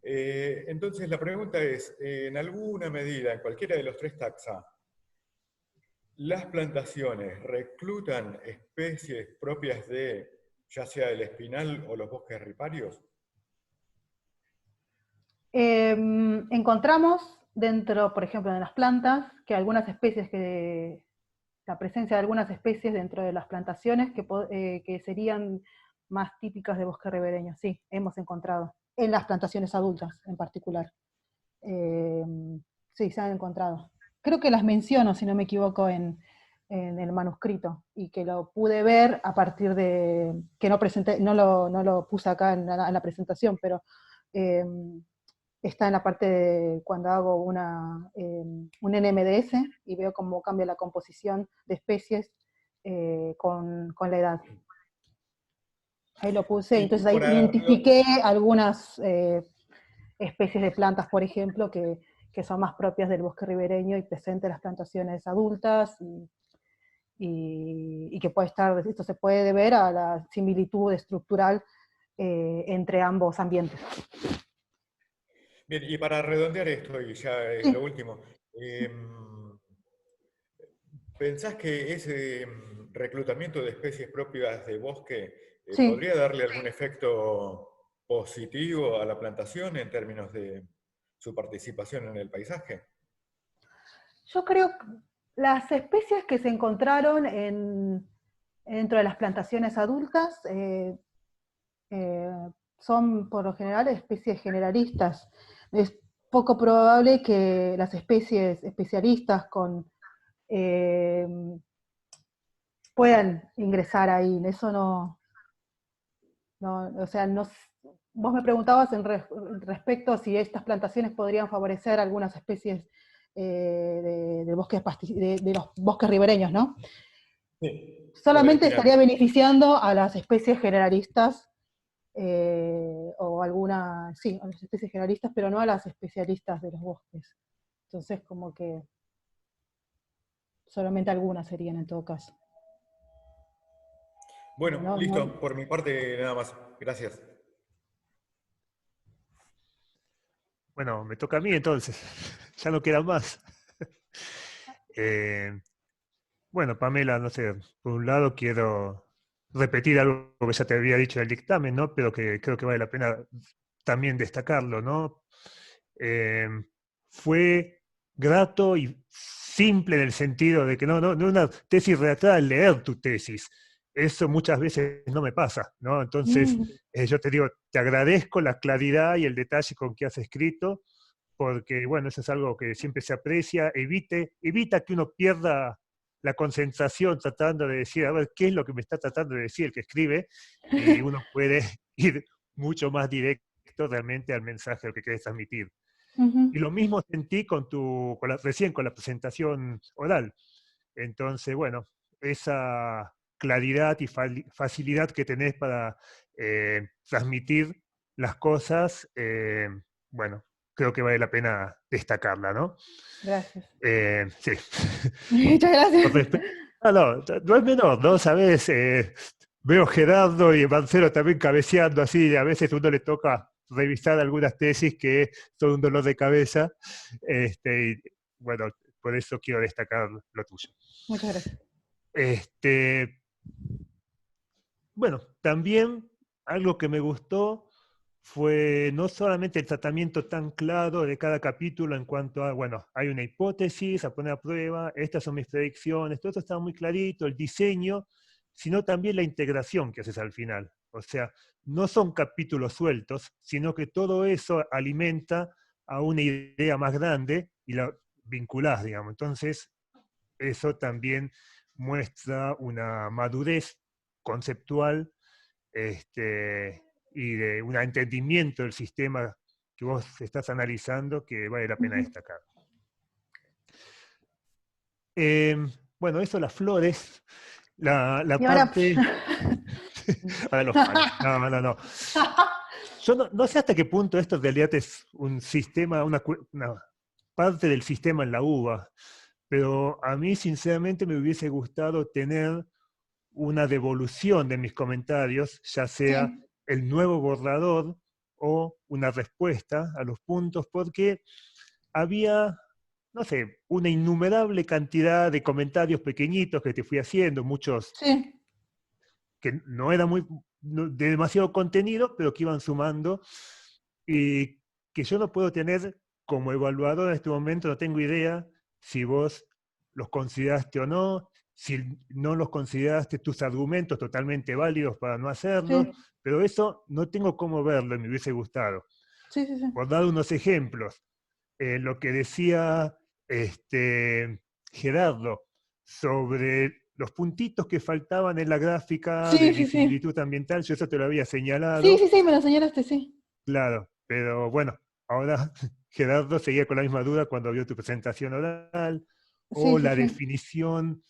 Entonces la pregunta es, en alguna medida, en cualquiera de los tres taxa, ¿las plantaciones reclutan especies propias de, ya sea el espinal o los bosques riparios? Encontramos dentro, por ejemplo, de las plantas, que algunas especies la presencia de algunas especies dentro de las plantaciones que serían más típicas de bosque ribereño, sí, hemos encontrado, en las plantaciones adultas en particular. Sí, se han encontrado. Creo que las menciono, si no me equivoco, en el manuscrito, y que lo pude ver a partir de, que no presenté, no lo puse acá en la presentación, pero está en la parte de cuando hago un NMDS y veo cómo cambia la composición de especies con la edad. Ahí lo puse, Y entonces ahí para identifiqué algunas especies de plantas, por ejemplo, que son más propias del bosque ribereño y presentes en las plantaciones adultas, y que esto se puede deber a la similitud estructural entre ambos ambientes. Bien, y para redondear esto, y ya es Sí. lo último, ¿pensás que ese reclutamiento de especies propias de bosque Sí. podría darle algún efecto positivo a la plantación en términos de su participación en el paisaje? Yo creo que las especies que se encontraron dentro de las plantaciones adultas son por lo general especies generalistas. Es poco probable que las especies especialistas puedan ingresar ahí. Eso no, o sea, vos me preguntabas respecto a si estas plantaciones podrían favorecer algunas especies de los bosques ribereños, ¿no? Sí, Solamente espinal. estaría beneficiando a las especies generalistas, o sí, a las especies generalistas, pero no a las especialistas de los bosques. Entonces, como que solamente algunas serían en todo caso. Bueno, No, listo, por mi parte nada más. Gracias. Bueno, me toca a mí entonces. Ya no quedan más. Bueno, Pamela, no sé, por un lado quiero repetir algo que ya te había dicho en el dictamen, ¿no? Pero que creo que vale la pena también destacarlo, ¿no? Fue grato y simple en el sentido de que no una tesis redactada es leer tu tesis. Eso muchas veces no me pasa, ¿no? Entonces, yo te digo, te agradezco la claridad y el detalle con que has escrito, porque, bueno, eso es algo que siempre se aprecia. Evita que uno pierda la concentración tratando de decir, a ver, ¿qué es lo que me está tratando de decir el que escribe? Y uno puede ir mucho más directo realmente al mensaje, al que quieres transmitir. Y lo mismo sentí recién con la presentación oral. Entonces, bueno, esa claridad y facilidad que tenés para transmitir las cosas, bueno, creo que vale la pena destacarla, ¿no? Gracias. Sí. Muchas gracias. No es menor, ¿no? Sabés, veo Gerardo y Marcelo también cabeceando así, y a veces a uno le toca revisar algunas tesis que son un dolor de cabeza, y, bueno, por eso quiero destacar lo tuyo. Muchas gracias. Bueno, también algo que me gustó fue no solamente el tratamiento tan claro de cada capítulo en cuanto a, bueno, hay una hipótesis a poner a prueba, estas son mis predicciones, todo esto está muy clarito, el diseño, sino también la integración que haces al final. O sea, no son capítulos sueltos, sino que todo eso alimenta a una idea más grande y la vinculás, digamos. Entonces, eso también muestra una madurez conceptual, y de un entendimiento del sistema que vos estás analizando que vale la pena destacar. Bueno, eso, las flores, la Y ahora... parte... Ahora los palos. No. Yo no sé hasta qué punto esto en realidad es un sistema, una parte del sistema en la uva, pero a mí sinceramente me hubiese gustado tener una devolución de mis comentarios, ya sea Sí. el nuevo borrador o una respuesta a los puntos, porque había no sé, una innumerable cantidad de comentarios pequeñitos que te fui haciendo, muchos Sí, que no eran de demasiado contenido, pero que iban sumando, y que yo no puedo tener como evaluador en este momento, no tengo idea si vos los consideraste o no, si no los consideraste tus argumentos totalmente válidos para no hacerlo, sí, pero eso no tengo cómo verlo y me hubiese gustado. sí, sí, sí. Por dar unos ejemplos, lo que decía Gerardo sobre los puntitos que faltaban en la gráfica de Sí, sí, sí. disimilitud ambiental, yo eso te lo había Sí, señalado, sí, sí, me lo señalaste, sí. claro, pero bueno, ahora Gerardo seguía con la misma duda cuando vio tu presentación oral, Sí, o sí, la sí. definición,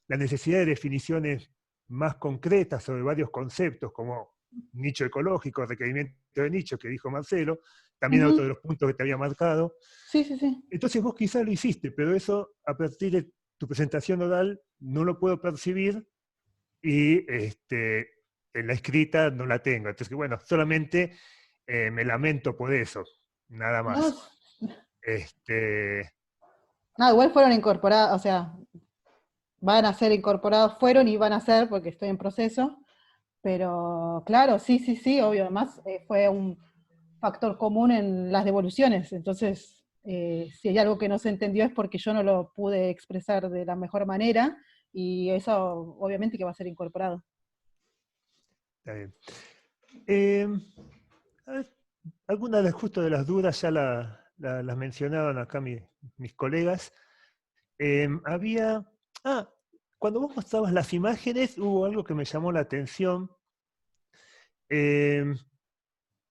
la necesidad de definiciones más concretas sobre varios conceptos, como nicho ecológico, requerimiento de nicho, que dijo Marcelo, también otro de Ujú. los puntos que te había marcado. Sí, sí, sí. Entonces vos quizás lo hiciste, pero eso a partir de tu presentación oral no lo puedo percibir y en la escrita no la tengo. Entonces, bueno, solamente me lamento por eso, nada No, más. Este, no, igual fueron incorporados, o sea, van a ser incorporados, fueron y van a ser, porque estoy en proceso, pero claro, sí, sí, sí, obvio, además fue un factor común en las devoluciones, entonces, si hay algo que no se entendió es porque yo no lo pude expresar de la mejor manera, y eso obviamente que va a ser incorporado. está bien. A ver, algunas justo de las dudas ya las mencionaban acá mis colegas. Había, ah, cuando vos mostrabas las imágenes hubo algo que me llamó la atención. Em,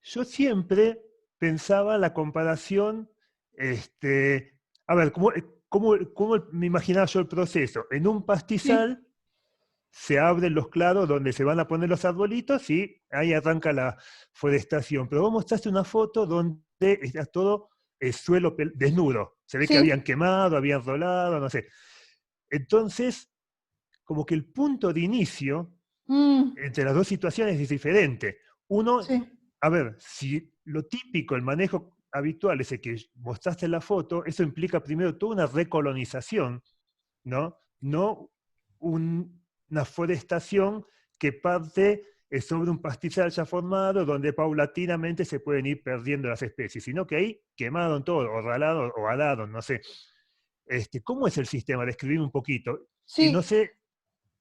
Yo siempre pensaba la comparación, a ver, ¿cómo me imaginaba yo el proceso? En un Sí, pastizal se abren los claros donde se van a poner los arbolitos y ahí arranca la forestación. Pero vos mostraste una foto donde está todo el suelo desnudo. Se ve que habían sí, quemado, habían rolado, no sé. Entonces, como que el punto de inicio mm, entre las dos situaciones es diferente. Uno, sí, a ver, si lo típico, el manejo habitual es el que mostraste en la foto, eso implica primero toda una recolonización, ¿no? No una forestación que parte sobre un pastizal ya formado donde paulatinamente se pueden ir perdiendo las especies, sino que ahí quemaron todo, o ralado o alado, no sé. ¿Cómo es el sistema? Describime un poquito. Y no sí, sé,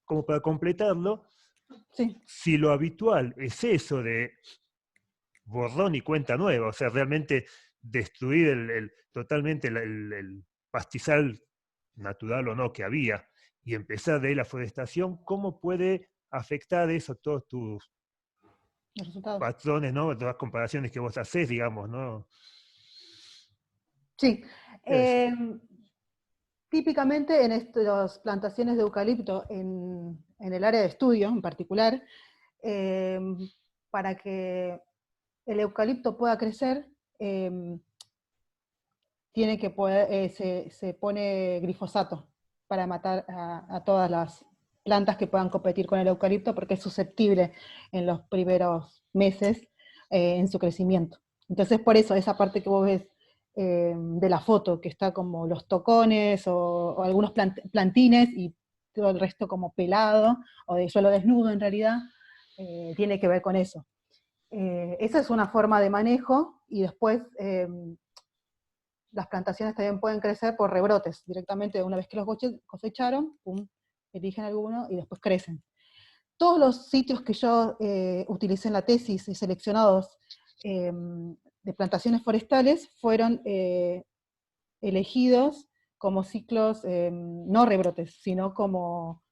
como para completarlo, sí. si lo habitual es eso de borrón y cuenta nueva, o sea, realmente destruir totalmente el pastizal natural o no que había y empezar de ahí la forestación, ¿cómo puede afectar eso todos tus Los resultados. patrones, ¿no? Todas las comparaciones que vos hacés, digamos, ¿no? Sí. Eso. Típicamente en estas plantaciones de eucalipto, en el área de estudio en particular, eh, para que el eucalipto pueda crecer, eh, tiene que poder, se pone glifosato para matar a todas las plantas que puedan competir con el eucalipto, porque es susceptible en los primeros meses en su crecimiento. Entonces, por eso, esa parte que vos ves de la foto, que está como los tocones o algunos plantines y todo el resto como pelado, o de suelo desnudo en realidad, tiene que ver con eso. Esa es una forma de manejo, y después las plantaciones también pueden crecer por rebrotes, directamente una vez que los cosecharon, pum, eligen alguno y después crecen. Todos los sitios que yo utilicé en la tesis y seleccionados de plantaciones forestales fueron elegidos como ciclos, no rebrotes, sino como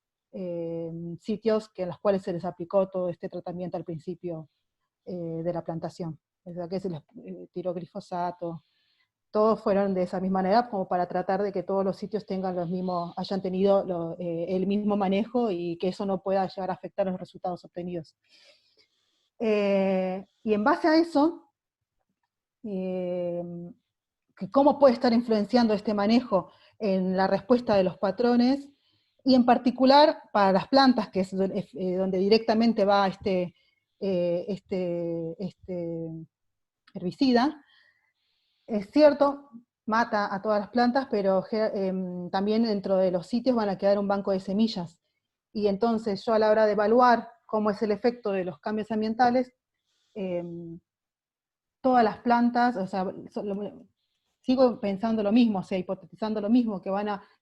sitios en los cuales se les aplicó todo este tratamiento al principio de la plantación. O sea, que se les tiró glifosato, todos fueron de esa misma manera, como para tratar de que todos los sitios tengan los mismos, hayan tenido el mismo manejo y que eso no pueda llegar a afectar los resultados obtenidos. Y en base a eso, eh, que cómo puede estar influenciando este manejo en la respuesta de los patrones, y en particular para las plantas, que es donde directamente va este herbicida. Es cierto, mata a todas las plantas, pero también dentro de los sitios van a quedar un banco de semillas. Y entonces yo a la hora de evaluar cómo es el efecto de los cambios ambientales, todas las plantas, o sea, sigo pensando lo mismo, o sea, hipotetizando lo mismo, que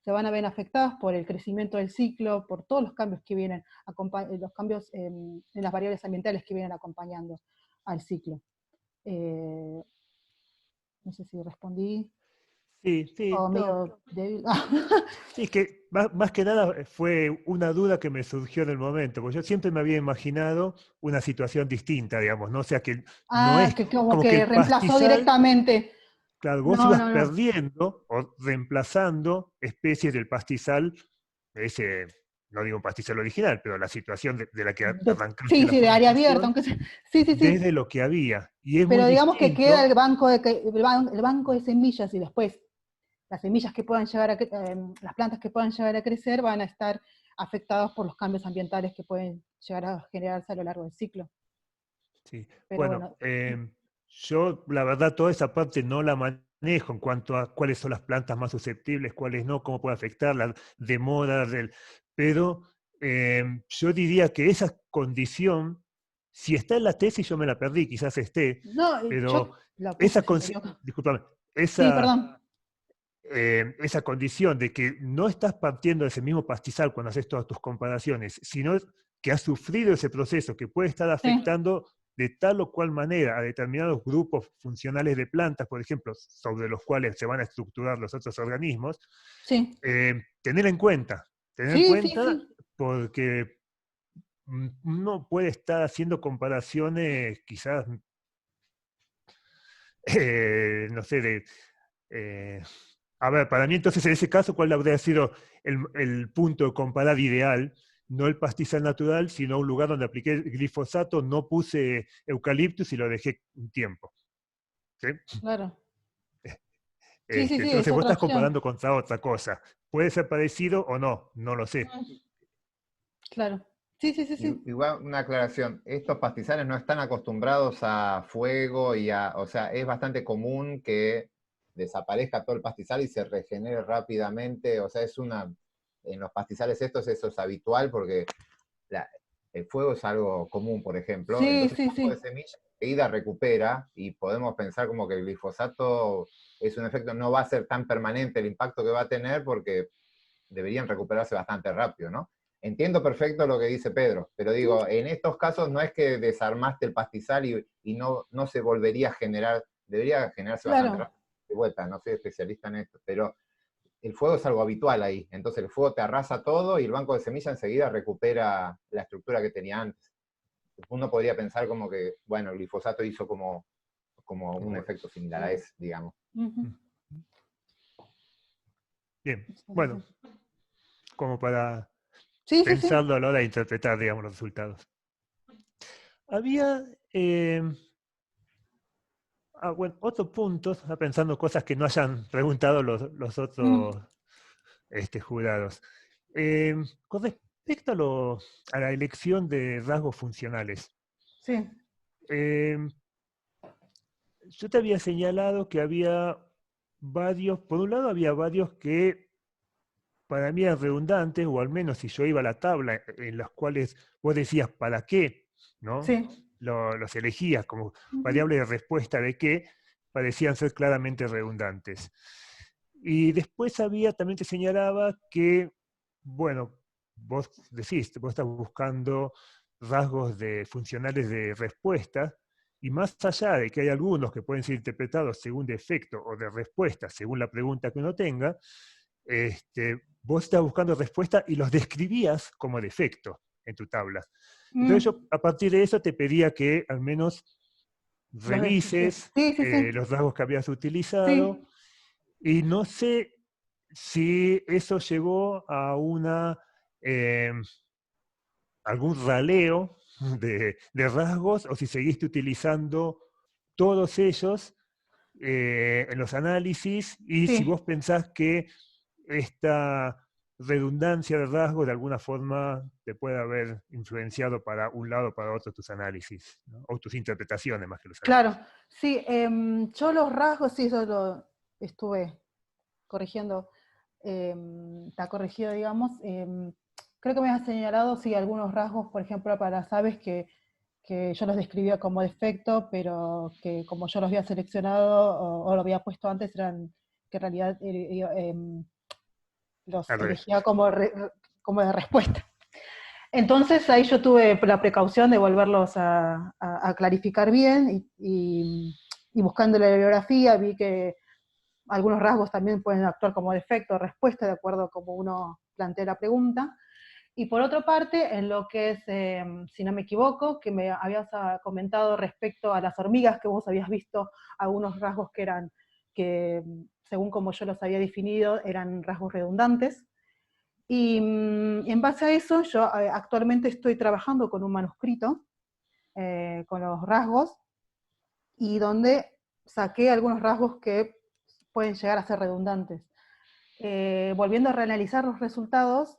se van a ver afectadas por el crecimiento del ciclo, por todos los cambios que vienen, los cambios en las variables ambientales que vienen acompañando al ciclo. No sé si respondí. Sí, sí, O no. medio débil. Sí, es que más que nada fue una duda que me surgió en el momento, porque yo siempre me había imaginado una situación distinta, digamos, ¿no? O sea, que no es Que como como que que el reemplazó pastizal, directamente. claro, vos No, ibas no, no. perdiendo o reemplazando especies del pastizal, ese, no digo un pastizal original, pero la situación de la que arrancaste Sí, la sí, de área abierta, fermentación, aunque sea. Sí, sí, sí. desde lo que había. Y es muy Pero digamos que queda distinto, el banco de semillas y después las semillas que puedan llegar las plantas que puedan llegar a crecer van a estar afectadas por los cambios ambientales que pueden llegar a generarse a lo largo del ciclo. sí. Pero Bueno, bueno, yo la verdad toda esa parte no la manejo en cuanto a cuáles son las plantas más susceptibles, cuáles no, cómo puede afectar la demora pero yo diría que esa condición, si está en la tesis yo me la perdí, quizás esté, no, pero yo la puse, esa, si no me equivoco. discúlpame, Sí, esa, perdón. esa condición de que no estás partiendo de ese mismo pastizal cuando haces todas tus comparaciones, sino que has sufrido ese proceso que puede estar Sí, afectando de tal o cual manera a determinados grupos funcionales de plantas, por ejemplo, sobre los cuales se van a estructurar los otros organismos, sí. tener en Sí, sí, cuenta sí. porque uno puede estar haciendo comparaciones quizás, no sé, eh, a ver, para mí entonces en ese caso, ¿cuál habría sido el punto de comparar ideal? No el pastizal natural, sino un lugar donde apliqué glifosato, no puse eucaliptus y lo dejé un tiempo. ¿Sí? Claro. Sí, sí, sí, es Entonces vos otra estás opción. comparando contra otra cosa. Puede ser parecido o no, no lo sé. Mm, claro. Sí, sí, sí, sí. Igual una aclaración, estos pastizales no están acostumbrados a fuego o sea, es bastante común que desaparezca todo el pastizal y se regenere rápidamente, o sea, en los pastizales estos eso es habitual porque la- el fuego es algo común, por ejemplo, Sí, entonces sí, el poco de sí. semilla enseguida recupera y podemos pensar como que el glifosato es un efecto, no va a ser tan permanente el impacto que va a tener porque deberían recuperarse bastante rápido, ¿no? Entiendo perfecto lo que dice Pedro, pero digo, en estos casos no es que desarmaste el pastizal y no se volvería a generar, debería generarse bastante Claro. rápido. De vuelta, no soy especialista en esto, pero el fuego es algo habitual ahí. Entonces el fuego te arrasa todo y el banco de semilla enseguida recupera la estructura que tenía antes. Uno podría pensar como que, bueno, el glifosato hizo como un Como- efecto similar a ese, digamos. Ujú. Bien, bueno, como para Sí, sí, sí. pensarlo a la hora de interpretar, digamos, los resultados. Había, bueno, otro punto, estaba pensando cosas que no hayan preguntado los Mm, otros jurados. Con respecto a la elección de rasgos funcionales, sí. eh, yo te había señalado que había varios, por un lado había varios que para mí eran redundantes, o al menos si yo iba a la tabla en las cuales vos decías para qué, ¿no? Sí. Los elegías como Ujú. variable de respuesta de qué, parecían ser claramente redundantes. Y después también te señalaba que, bueno, vos decís, vos estás buscando rasgos funcionales de respuesta, y más allá de que hay algunos que pueden ser interpretados según defecto o de respuesta, según la pregunta que uno tenga, vos estás buscando respuesta y los describías como defecto en tu tabla. Entonces Mm, yo a partir de eso te pedía que al menos sí. revises Sí, sí, sí. los rasgos que habías utilizado, Sí. y no sé si eso llevó a eh, algún raleo de rasgos o si seguiste utilizando todos ellos en los análisis, y si Sí. vos pensás que esta redundancia de rasgos de alguna forma te puede haber influenciado para un lado o para otro tus análisis, ¿no? O tus interpretaciones más que los Claro. análisis. Sí. Yo los rasgos, sí, eso estuve corrigiendo, está corregido, digamos. Creo que me has señalado, sí, algunos rasgos, por ejemplo, para las aves que yo los describía como defecto, pero que como yo los había seleccionado o lo había puesto antes, eran que en realidad los Al revés. elegía como de respuesta. Entonces ahí yo tuve la precaución de volverlos a clarificar bien y buscando la bibliografía vi que algunos rasgos también pueden actuar como defecto o respuesta de acuerdo a cómo uno plantea la pregunta. Y por otra parte, en lo que es, si no me equivoco, que me habías comentado respecto a las hormigas, que vos habías visto algunos rasgos que según como yo los había definido, eran rasgos redundantes. Y en base a eso, yo actualmente estoy trabajando con un manuscrito, con los rasgos, y donde saqué algunos rasgos que pueden llegar a ser redundantes. Volviendo a reanalizar los resultados,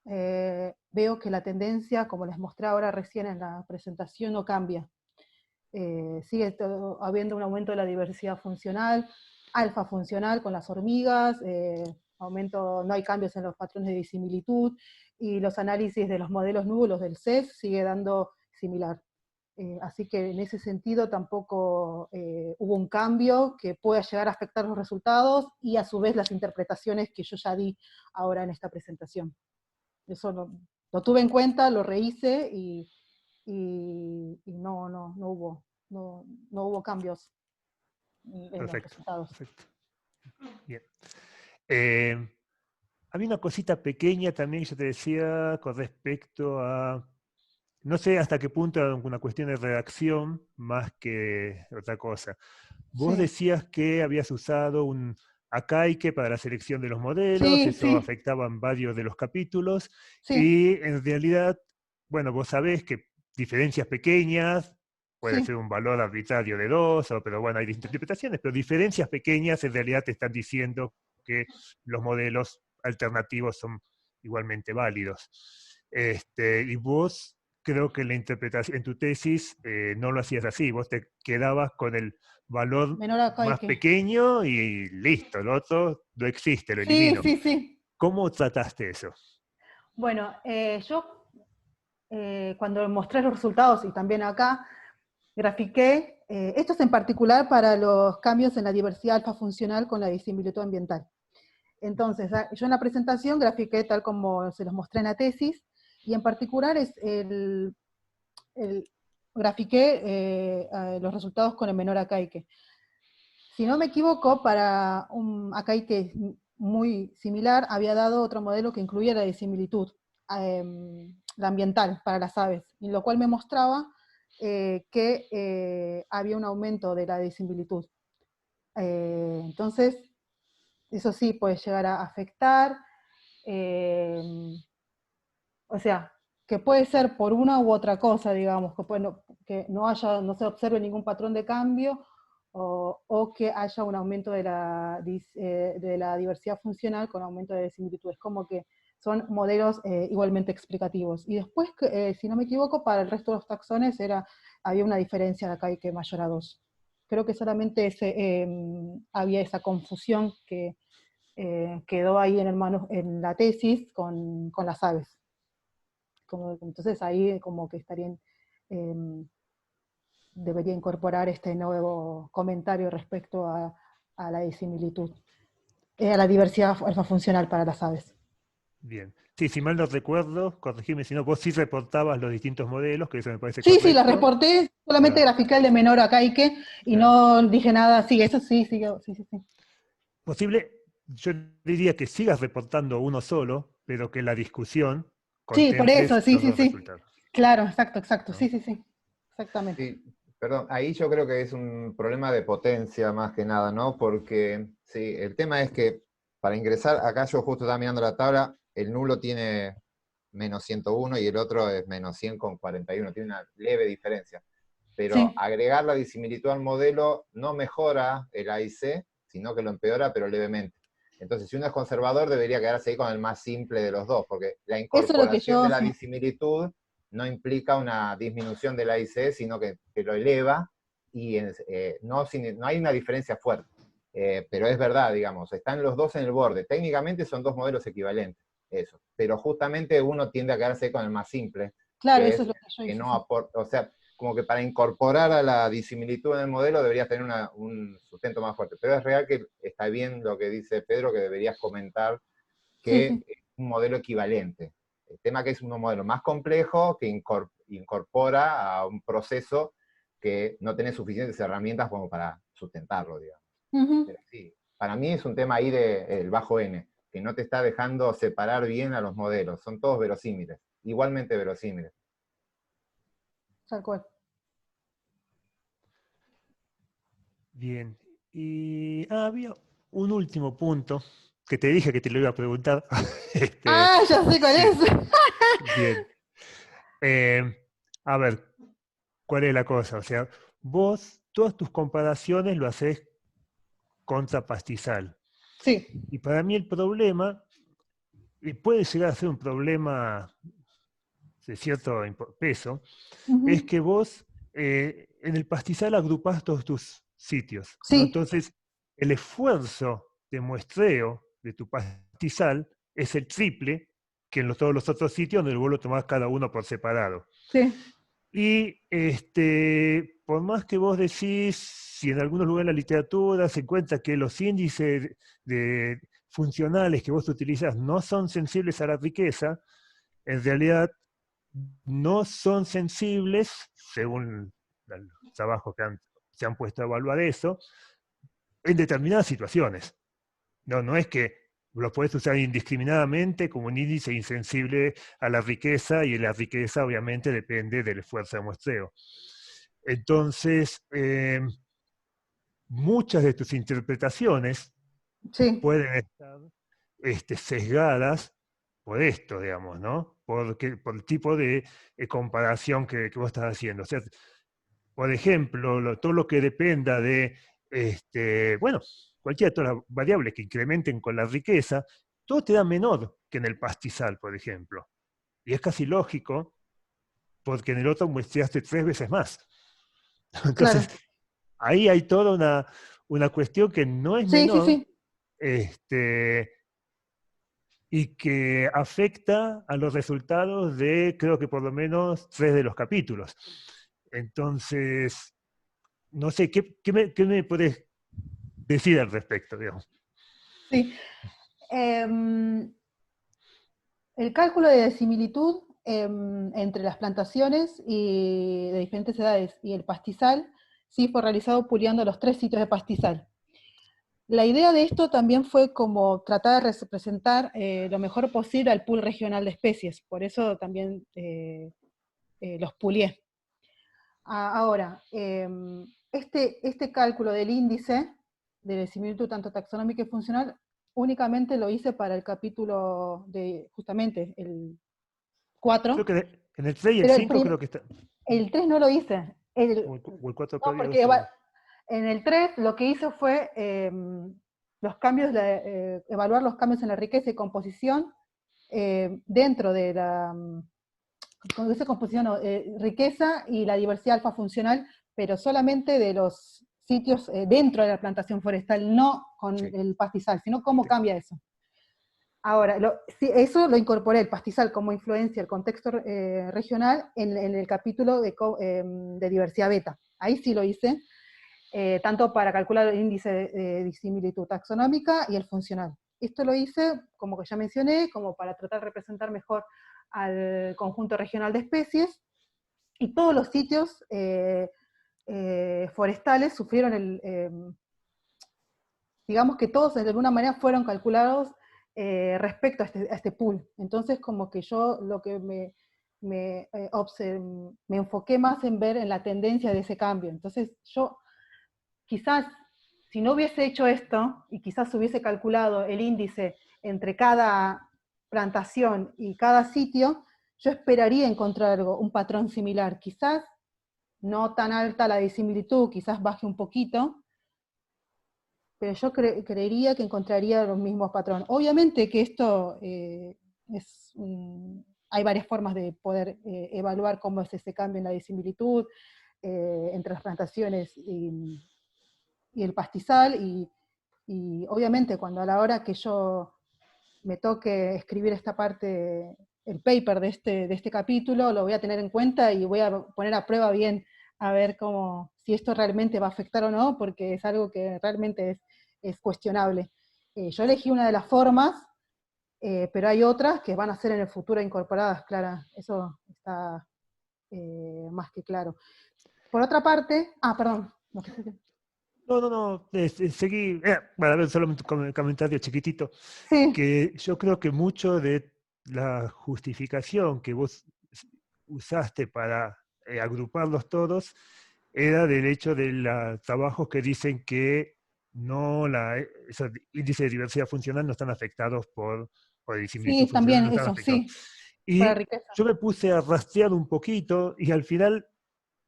veo que la tendencia, como les mostré ahora recién en la presentación, no cambia. Sigue habiendo un aumento de la diversidad funcional, alfa funcional con las hormigas, no hay cambios en los patrones de disimilitud, y los análisis de los modelos núbulos del CES sigue dando similar. Así que en ese sentido tampoco hubo un cambio que pueda llegar a afectar los resultados y a su vez las interpretaciones que yo ya di ahora en esta presentación. Eso lo tuve en cuenta, lo rehice y no hubo cambios en los Perfecto, resultados. perfecto. Bien. Había una cosita pequeña también que yo te decía con respecto a, no sé hasta qué punto era una cuestión de redacción más que otra cosa. Vos Sí, decías que habías usado un Akaike para la selección de los modelos, sí, eso sí, afectaba en varios de los capítulos, sí, y en realidad, bueno, vos sabés que diferencias pequeñas, puede sí. ser un valor arbitrario de 2, pero bueno, hay distintas interpretaciones, pero diferencias pequeñas en realidad te están diciendo que los modelos alternativos son igualmente válidos. Y vos creo que la interpretación en tu tesis no lo hacías así, vos te quedabas con el valor Menor acá hay más que. pequeño y listo, lo otro no existe, lo Sí, elimino. sí, sí. ¿Cómo trataste eso? Bueno, yo cuando mostré los resultados y también acá, grafiqué, esto es en particular para los cambios en la diversidad alfa funcional con la disimilitud ambiental. Entonces, yo en la presentación grafiqué tal como se los mostré en la tesis, y en particular grafiqué los resultados con el menor Akaike. Si no me equivoco, para un Akaike muy similar, había dado otro modelo que incluía la disimilitud, la ambiental para las aves, y lo cual me mostraba que había un aumento de la disimilitud. Entonces, eso sí puede llegar a afectar, o sea, que puede ser por una u otra cosa, digamos, que no se observe ningún patrón de cambio, o que haya un aumento de la diversidad funcional con aumento de similitudes, como que son modelos igualmente explicativos. Y después, si no me equivoco, para el resto de los taxones había una diferencia de acá y que mayor a 2. Creo que solamente había esa confusión que quedó ahí en la tesis con las aves. Entonces ahí como que debería incorporar este nuevo comentario respecto a la disimilitud, a la diversidad alfa funcional para las aves. Bien. Sí, si mal no recuerdo, corregime si no, vos sí reportabas los distintos modelos, que eso me parece Sí, sí, las correcto. reporté, solamente Claro, grafiqué el de menor a Caique y claro. no dije nada, sí, eso sí, sí, sí, sí, sí. Posible, yo diría que sigas reportando uno solo, pero que la discusión Sí, por eso, contemples sí, los sí, dos sí. resultados, Claro, exacto, sí, ¿no? sí, sí, exactamente. Sí, perdón, ahí yo creo que es un problema de potencia más que nada, ¿no? Porque sí, el tema es que para ingresar, acá yo justo estaba mirando la tabla, el nulo tiene menos 101 y el otro es menos 100 con 41, tiene una leve diferencia. Pero Sí, agregar la disimilitud al modelo no mejora el AIC, sino que lo empeora, pero levemente. Entonces, si uno es conservador, debería quedarse ahí con el más simple de los dos, porque la eso es lo que incorporación de yo, la sí. disimilitud no implica una disminución del AIC, sino que lo eleva y no hay una diferencia fuerte. pero es verdad, digamos, están los dos en el borde. Técnicamente son dos modelos equivalentes, eso. Pero justamente uno tiende a quedarse con el más simple, Claro, que eso es es lo que yo que hice. no aporta, o sea, como que para incorporar a la disimilitud en el modelo deberías tener un sustento más fuerte. Pero es real que está bien lo que dice Pedro, que deberías comentar Sí, que sí. es un modelo equivalente. El tema que es un modelo más complejo que incorpora a un proceso que no tiene suficientes herramientas como para sustentarlo, digamos. Ujú. Pero sí, para mí es un tema ahí del bajo N, que no te está dejando separar bien a los modelos. Son todos verosímiles, igualmente verosímiles. Tal cual. Bien. Y había un último punto que te dije que te lo iba a preguntar. Ah, ya sé cuál Sí, es. bien. A ver, ¿cuál es la cosa? O sea, vos todas tus comparaciones lo haces contra pastizal. Sí. Y para mí el problema, y puede llegar a ser un problema de cierto peso, es Ujú. que vos en el pastizal agrupás todos tus sitios, ¿no? Sí, Entonces, el esfuerzo de muestreo de tu pastizal es el triple que en todos los otros sitios donde vos lo tomás cada uno por separado. sí. Y por más que vos decís, si en algunos lugares de la literatura se encuentra que los índices funcionales que vos utilizás no son sensibles a la riqueza, en realidad no son sensibles, según los trabajos que se han puesto a evaluar eso, en determinadas situaciones. No es que lo puedes usar indiscriminadamente como un índice insensible a la riqueza, y la riqueza obviamente depende del esfuerzo de muestreo. Entonces, muchas de tus interpretaciones Sí, pueden estar sesgadas por esto, digamos, ¿no? Por el tipo de comparación que vos estás haciendo. O sea, por ejemplo, todo lo que dependa de, bueno, cualquiera de todas las variables que incrementen con la riqueza, todo te da menor que en el pastizal, por ejemplo. Y es casi lógico, porque en el otro muestreaste 3 veces más. Entonces, claro. ahí hay toda una cuestión que no es Sí, sí, menor, sí. este, y que afecta a los resultados de, creo que por lo menos 3 de los capítulos. Entonces, no sé, ¿qué me puedes decir al respecto, digamos? Sí. El cálculo de similitud entre las plantaciones y de diferentes edades y el pastizal sí fue realizado puliendo los 3 sitios de pastizal. La idea de esto también fue como tratar de representar lo mejor posible al pool regional de especies, por eso también los pulié. Ahora, este cálculo del índice de similitud tanto taxonómica y funcional únicamente lo hice para el capítulo de, justamente, el Creo 4, que en el 3 y el pero 5 creo que está, el 3 no lo hice. o el 4 No, todavía, porque eso. en el 3 lo que hice fue los cambios, evaluar los cambios en la riqueza y composición dentro de la con esa composición, riqueza y la diversidad alfa funcional, pero solamente de los sitios dentro de la plantación forestal, no con Sí, el pastizal, sino cómo sí, cambia eso. Ahora, sí, eso lo incorporé, el pastizal como influencia, el contexto regional, en el capítulo de diversidad beta. Ahí sí lo hice, tanto para calcular el índice de disimilitud taxonómica y el funcional. Esto lo hice, como que ya mencioné, como para tratar de representar mejor al conjunto regional de especies, y todos los sitios forestales sufrieron digamos que todos de alguna manera fueron calculados respecto a este pool. Entonces como que yo lo que me enfoqué más en ver en la tendencia de ese cambio. Entonces yo quizás si no hubiese hecho esto y quizás hubiese calculado el índice entre cada plantación y cada sitio, yo esperaría encontrar algo, un patrón similar. Quizás no tan alta la disimilitud, quizás baje un poquito, pero yo creería que encontraría los mismos patrones. Obviamente que esto hay varias formas de poder evaluar cómo es ese cambio en la disimilitud entre las plantaciones y el pastizal, Y obviamente cuando a la hora que yo me toque escribir esta parte, el paper de este capítulo, lo voy a tener en cuenta y voy a poner a prueba bien a ver si esto realmente va a afectar o no, porque es algo que realmente es cuestionable. Yo elegí una de las formas, pero hay otras que van a ser en el futuro incorporadas, Clara, eso está más que claro. Por otra parte, perdón. No, seguí, bueno, a ver, solo un comentario chiquitito, Sí, que yo creo que mucho de la justificación que vos usaste para agruparlos todos era del hecho de los trabajos que dicen que no esos índices de diversidad funcional no están afectados por disimilitud sí, funcional, también no están eso, afectados. sí, para Y riqueza. yo me puse a rastrear un poquito y al final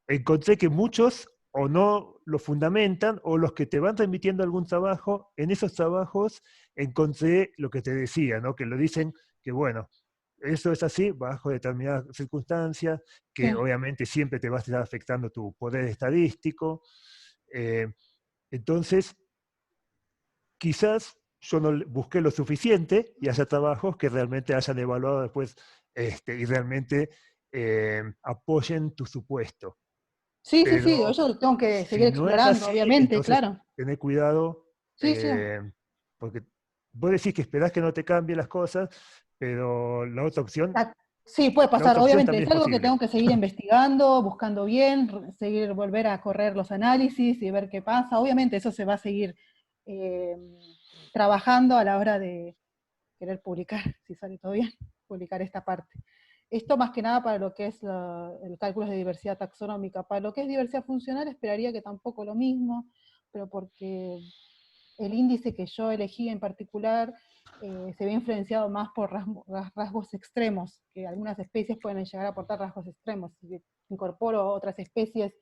encontré que muchos o no lo fundamentan, o los que te van remitiendo algún trabajo, en esos trabajos encontré lo que te decía, ¿no? Que lo dicen que, bueno, eso es así bajo determinadas circunstancias, que Sí, obviamente siempre te va a estar afectando tu poder estadístico. eh, entonces, quizás yo no busqué lo suficiente y haya trabajos que realmente hayan evaluado después y realmente apoyen tu supuesto. sí, sí, sí, Pero yo lo tengo que seguir si no es explorando, así, obviamente, entonces claro. tené cuidado, Sí, sí. porque vos decís que esperás que no te cambien las cosas, pero Ah, sí, puede la pasar, otra opción obviamente, es también es algo que posible. tengo que seguir investigando, buscando bien, seguir, volver a correr los análisis y ver qué pasa. Obviamente eso se va a seguir eh, trabajando a la hora de querer publicar, si sale todo bien, publicar esta parte. Esto más que nada para lo que es el cálculo de diversidad taxonómica. Para lo que es diversidad funcional esperaría que tampoco lo mismo, pero porque el índice que yo elegí en particular se ve influenciado más por rasgos extremos, que algunas especies pueden llegar a aportar rasgos extremos. Si incorporo otras especies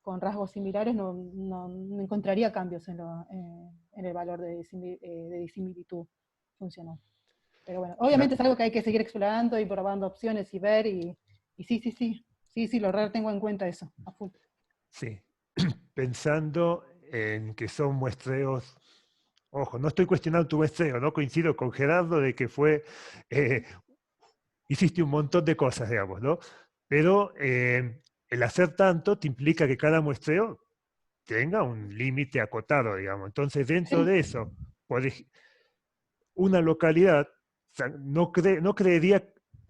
con rasgos similares, no encontraría cambios en el valor de disimilitud funcional. Pero bueno, La- obviamente es algo que hay que seguir explorando y probando opciones y ver, y sí, lo tengo en cuenta eso, a full. sí, pensando en que son muestreos, ojo, no estoy cuestionando tu muestreo, no coincido con Gerardo de que eh, hiciste un montón de cosas, digamos, ¿no? Pero el hacer tanto te implica que cada muestreo tenga un límite acotado, digamos. Entonces, dentro Sí, de eso, una localidad, o sea, no creería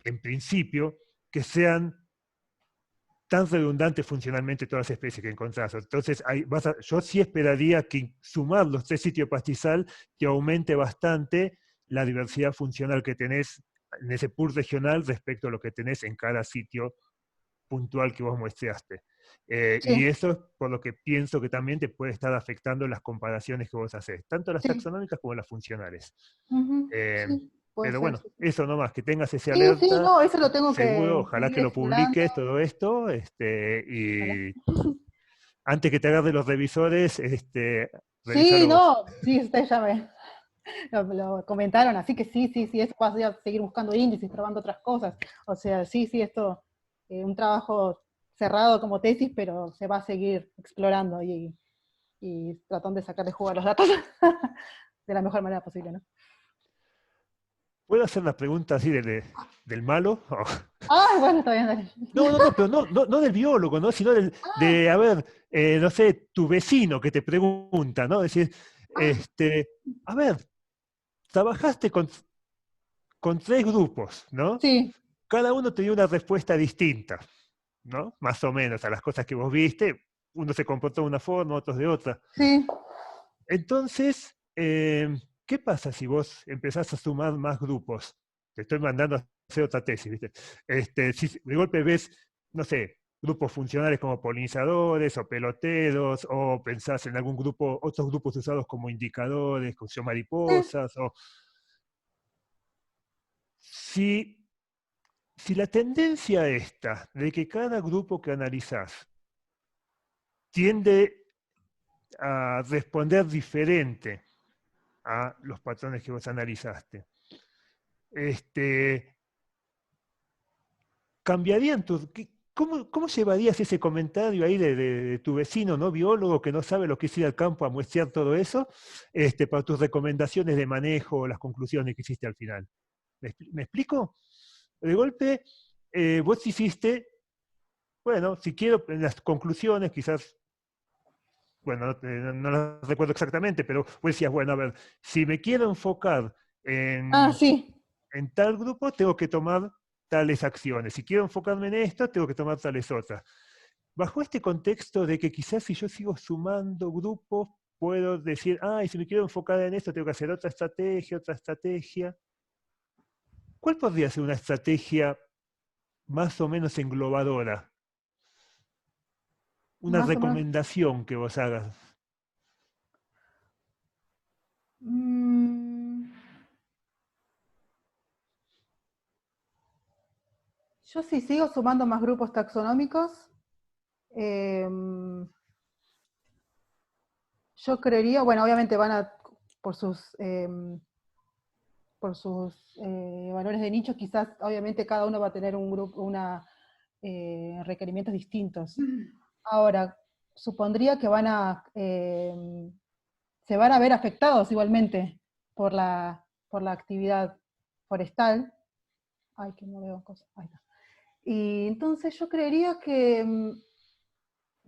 en principio que sean tan redundantes funcionalmente todas las especies que encontrás. Entonces, yo sí esperaría que sumar los 3 sitios pastizal que aumente bastante la diversidad funcional que tenés en ese pool regional respecto a lo que tenés en cada sitio puntual que vos muestreaste. Y sí, eso es por lo que pienso que también te puede estar afectando las comparaciones que vos haces, tanto las sí, taxonómicas como las funcionales. ujú, Eh, sí, puede pero ser, bueno, sí. eso nomás, que tengas ese Sí, sí, alerta, no, eso lo tengo seguro, que ojalá seguir que lo explorando. publiques todo esto, Ojalá. y antes que te agarre los revisores, Sí, revisalo vos. no, sí, ustedes ya lo comentaron, así que sí, es fácil seguir buscando índices, probando otras cosas. O sea, sí, esto, un trabajo cerrado como tesis, pero se va a seguir explorando y tratando de sacarle jugo a los datos de la mejor manera posible, ¿no? ¿Puedo hacer una pregunta así del malo? Ah, bueno, está bien, dale. No, pero no del biólogo, ¿no? Sino a ver, no sé, tu vecino que te pregunta, ¿no? Decir, Ah, a ver, trabajaste con 3 grupos, ¿no? sí, Cada uno te dio una respuesta distinta, ¿no? Más o menos a las cosas que vos viste. Uno se comportó de una forma, otros de otra. sí, Entonces, ¿qué pasa si vos empezás a sumar más grupos? Te estoy mandando a hacer otra tesis, ¿viste? Si de golpe ves, no sé, grupos funcionales como polinizadores o peloteros, o pensás en algún grupo, otros grupos usados como indicadores, como sí, mariposas, o si, si la tendencia esta de que cada grupo que analizás tiende a responder diferente a los patrones que vos analizaste, este, cambiarían ¿cómo llevarías ese comentario ahí de tu vecino no biólogo que no sabe lo que es ir al campo a muestrear todo eso, para tus recomendaciones de manejo o las conclusiones que hiciste al final? ¿Me explico? De golpe, vos hiciste, bueno, si quiero, en las conclusiones quizás, bueno, no las recuerdo exactamente, pero vos decías, bueno, a ver, si me quiero enfocar Ah, en sí. tal grupo, tengo que tomar tales acciones. Si quiero enfocarme en esto, tengo que tomar tales otras. Bajo este contexto de que quizás si yo sigo sumando grupos, puedo decir, y si me quiero enfocar en esto, tengo que hacer otra estrategia. ¿Cuál podría ser una estrategia más o menos englobadora? Una Más o menos. recomendación que vos hagas. Yo sí sigo sumando más grupos taxonómicos. Yo creería, bueno, obviamente van a, por sus valores de nicho, quizás obviamente cada uno va a tener un grupo, requerimientos distintos. Ahora, supondría que se van a ver afectados igualmente por la actividad forestal. Ay, que no veo cosas. Ahí está. Y entonces yo creería que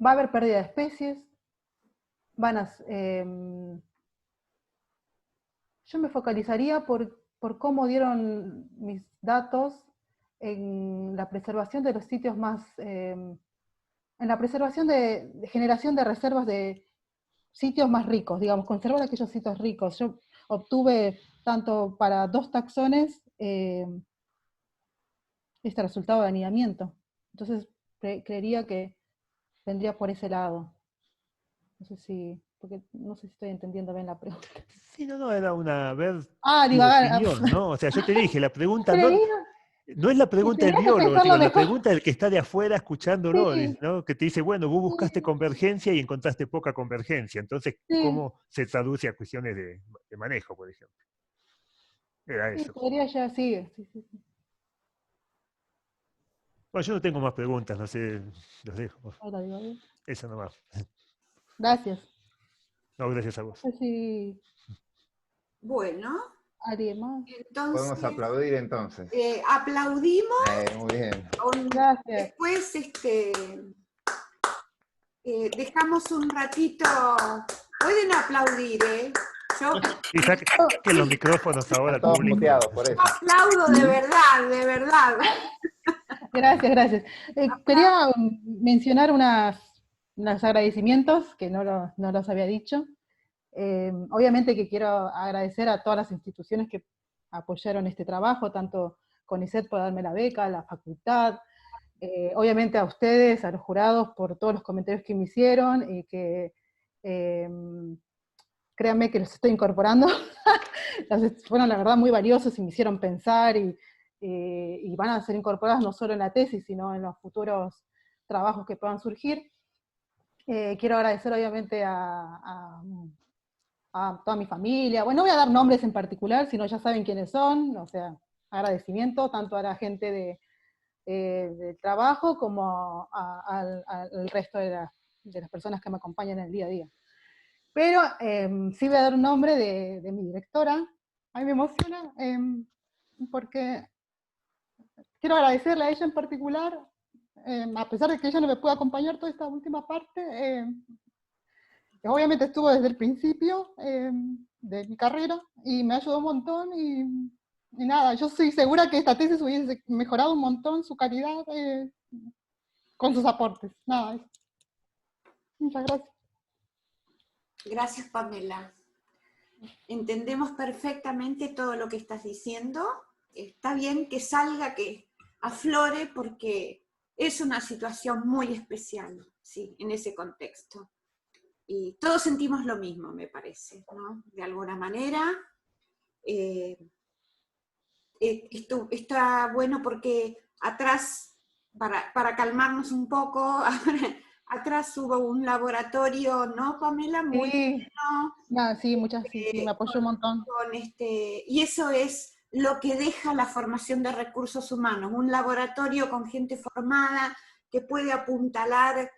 va a haber pérdida de especies, yo me focalizaría por cómo dieron mis datos en la preservación de los sitios más, en la preservación de generación de reservas de sitios más ricos, digamos, conservar aquellos sitios ricos. Yo obtuve tanto para 2 taxones este resultado de anidamiento. Entonces creería que vendría por ese lado. No sé si estoy entendiendo bien la pregunta. Sí, no, era ver tu Digo, opinión, ¿no? O sea, yo te dije, la pregunta no es la y pregunta del tendría que biólogo, pensarlo la mejor. pregunta del que está de afuera escuchándolo, Sí, ¿no? Que te dice, bueno, vos buscaste sí, convergencia y encontraste poca convergencia. Entonces, sí, ¿cómo se traduce a cuestiones de manejo, por ejemplo? Era sí, eso. podría ya, sí. Bueno, yo no tengo más preguntas, no sé, los dejo. Ahí lo digo bien. Eso nomás. Gracias. No, gracias a vos. No sé si Bueno, alguien más. Podemos entonces aplaudir entonces. aplaudimos. Muy bien. Gracias. Después dejamos un ratito. Pueden aplaudir, ¿eh? Yo Y saquen los micrófonos ahora Están al todos público. muteados, por eso. aplaudo de verdad, de verdad. Gracias. Quería mencionar unos agradecimientos que no los había dicho. Obviamente que quiero agradecer a todas las instituciones que apoyaron este trabajo, tanto CONICET por darme la beca, la facultad, obviamente a ustedes, a los jurados, por todos los comentarios que me hicieron y que créanme que los estoy incorporando. Fueron la verdad muy valiosos y me hicieron pensar y van a ser incorporadas no solo en la tesis, sino en los futuros trabajos que puedan surgir. Quiero agradecer obviamente a toda mi familia. Bueno, no voy a dar nombres en particular, sino ya saben quiénes son, o sea, agradecimiento tanto a la gente del trabajo como al resto de las personas que me acompañan en el día a día. Pero sí voy a dar un nombre de mi directora. A mí me emociona porque quiero agradecerle a ella en particular, a pesar de que ella no me pudo acompañar toda esta última parte. Obviamente estuvo desde el principio de mi carrera y me ayudó un montón y nada, yo estoy segura que esta tesis hubiese mejorado un montón su calidad con sus aportes. Nada, eso. Muchas gracias. Gracias, Pamela. Entendemos perfectamente todo lo que estás diciendo. Está bien que salga, que aflore, porque es una situación muy especial, sí, en ese contexto. Y todos sentimos lo mismo, me parece, ¿no? De alguna manera. Esto está bueno porque atrás, para calmarnos un poco, atrás hubo un laboratorio, ¿no, Pamela? Muy Sí, bueno. nada, sí, sí, me apoyó un montón. Y eso es lo que deja la formación de recursos humanos, un laboratorio con gente formada, que puede apuntalar,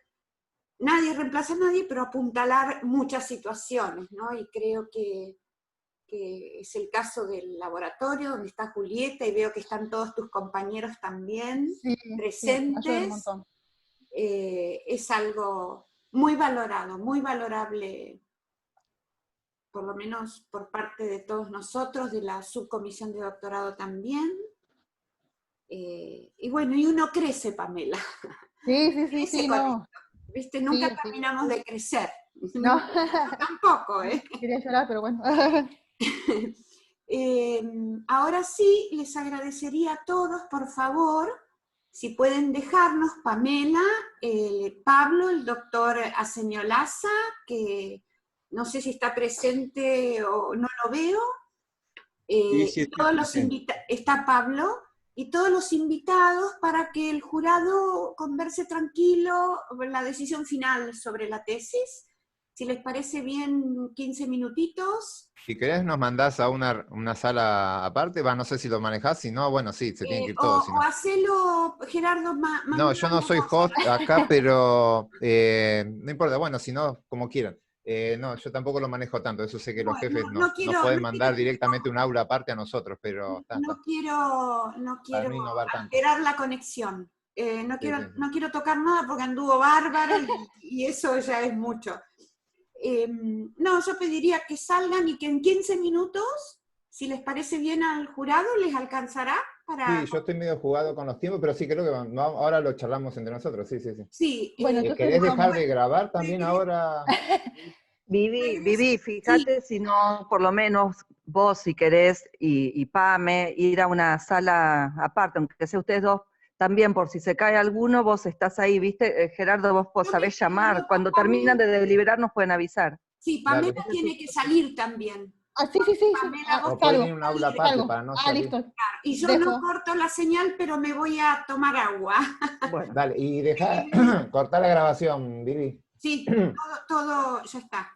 nadie reemplaza a nadie, pero apuntalar muchas situaciones, ¿no? Y creo que es el caso del laboratorio, donde está Julieta, y veo que están todos tus compañeros también presentes. Sí, ayuda un montón. Es algo muy valorado, muy valorable, por lo menos por parte de todos nosotros, de la subcomisión de doctorado también. Y bueno, y uno crece, Pamela. Sí, no. ¿Viste? Nunca Sí. terminamos de crecer. No. Tampoco, ¿eh? Quería llorar, pero bueno. Ahora sí, les agradecería a todos, por favor, si pueden dejarnos, Pamela, Pablo, el doctor Aseñolaza, que no sé si está presente o no lo veo. Sí, Todos los está Pablo, y todos los invitados para que el jurado converse tranquilo la decisión final sobre la tesis. Si les parece bien, 15 minutitos. Si querés nos mandás a una sala aparte, no sé si lo manejás, si no, bueno, sí, se tienen que ir todos. Si no. O hacelo, Gerardo, No, yo no soy host acá, pero no importa, bueno, si no, como quieran. No, yo tampopo lo manejo tanto, eso sé que los jefes nos pueden mandar directamente un aula aparte a nosotros, pero no quiero alterar la conexión. No quiero tocar nada porque anduvo bárbaro y eso ya es mucho. No, yo pediría que salgan y que en 15 minutos, si les parece bien al jurado, les alcanzará para... Sí, yo estoy medio jugado con los tiempos, pero sí, creo que ahora lo charlamos entre nosotros, sí. Sí. Bueno, ¿Querés dejar de grabar también ahora? Vivi, fíjate si no, por lo menos vos si querés y Pame, ir a una sala aparte, aunque sea ustedes dos, también por si se cae alguno, vos estás ahí, ¿viste? Gerardo, vos sabés llamar, cuando terminan de deliberar nos pueden avisar. Sí, Pamela tiene que salir también. Sí. Pamela, vos O pueden ir a un aula aparte para no salir. Listo. Y yo no corto la señal, pero me voy a tomar agua. Bueno. Dale, y deja cortar la grabación, Vivi. Sí, todo ya está.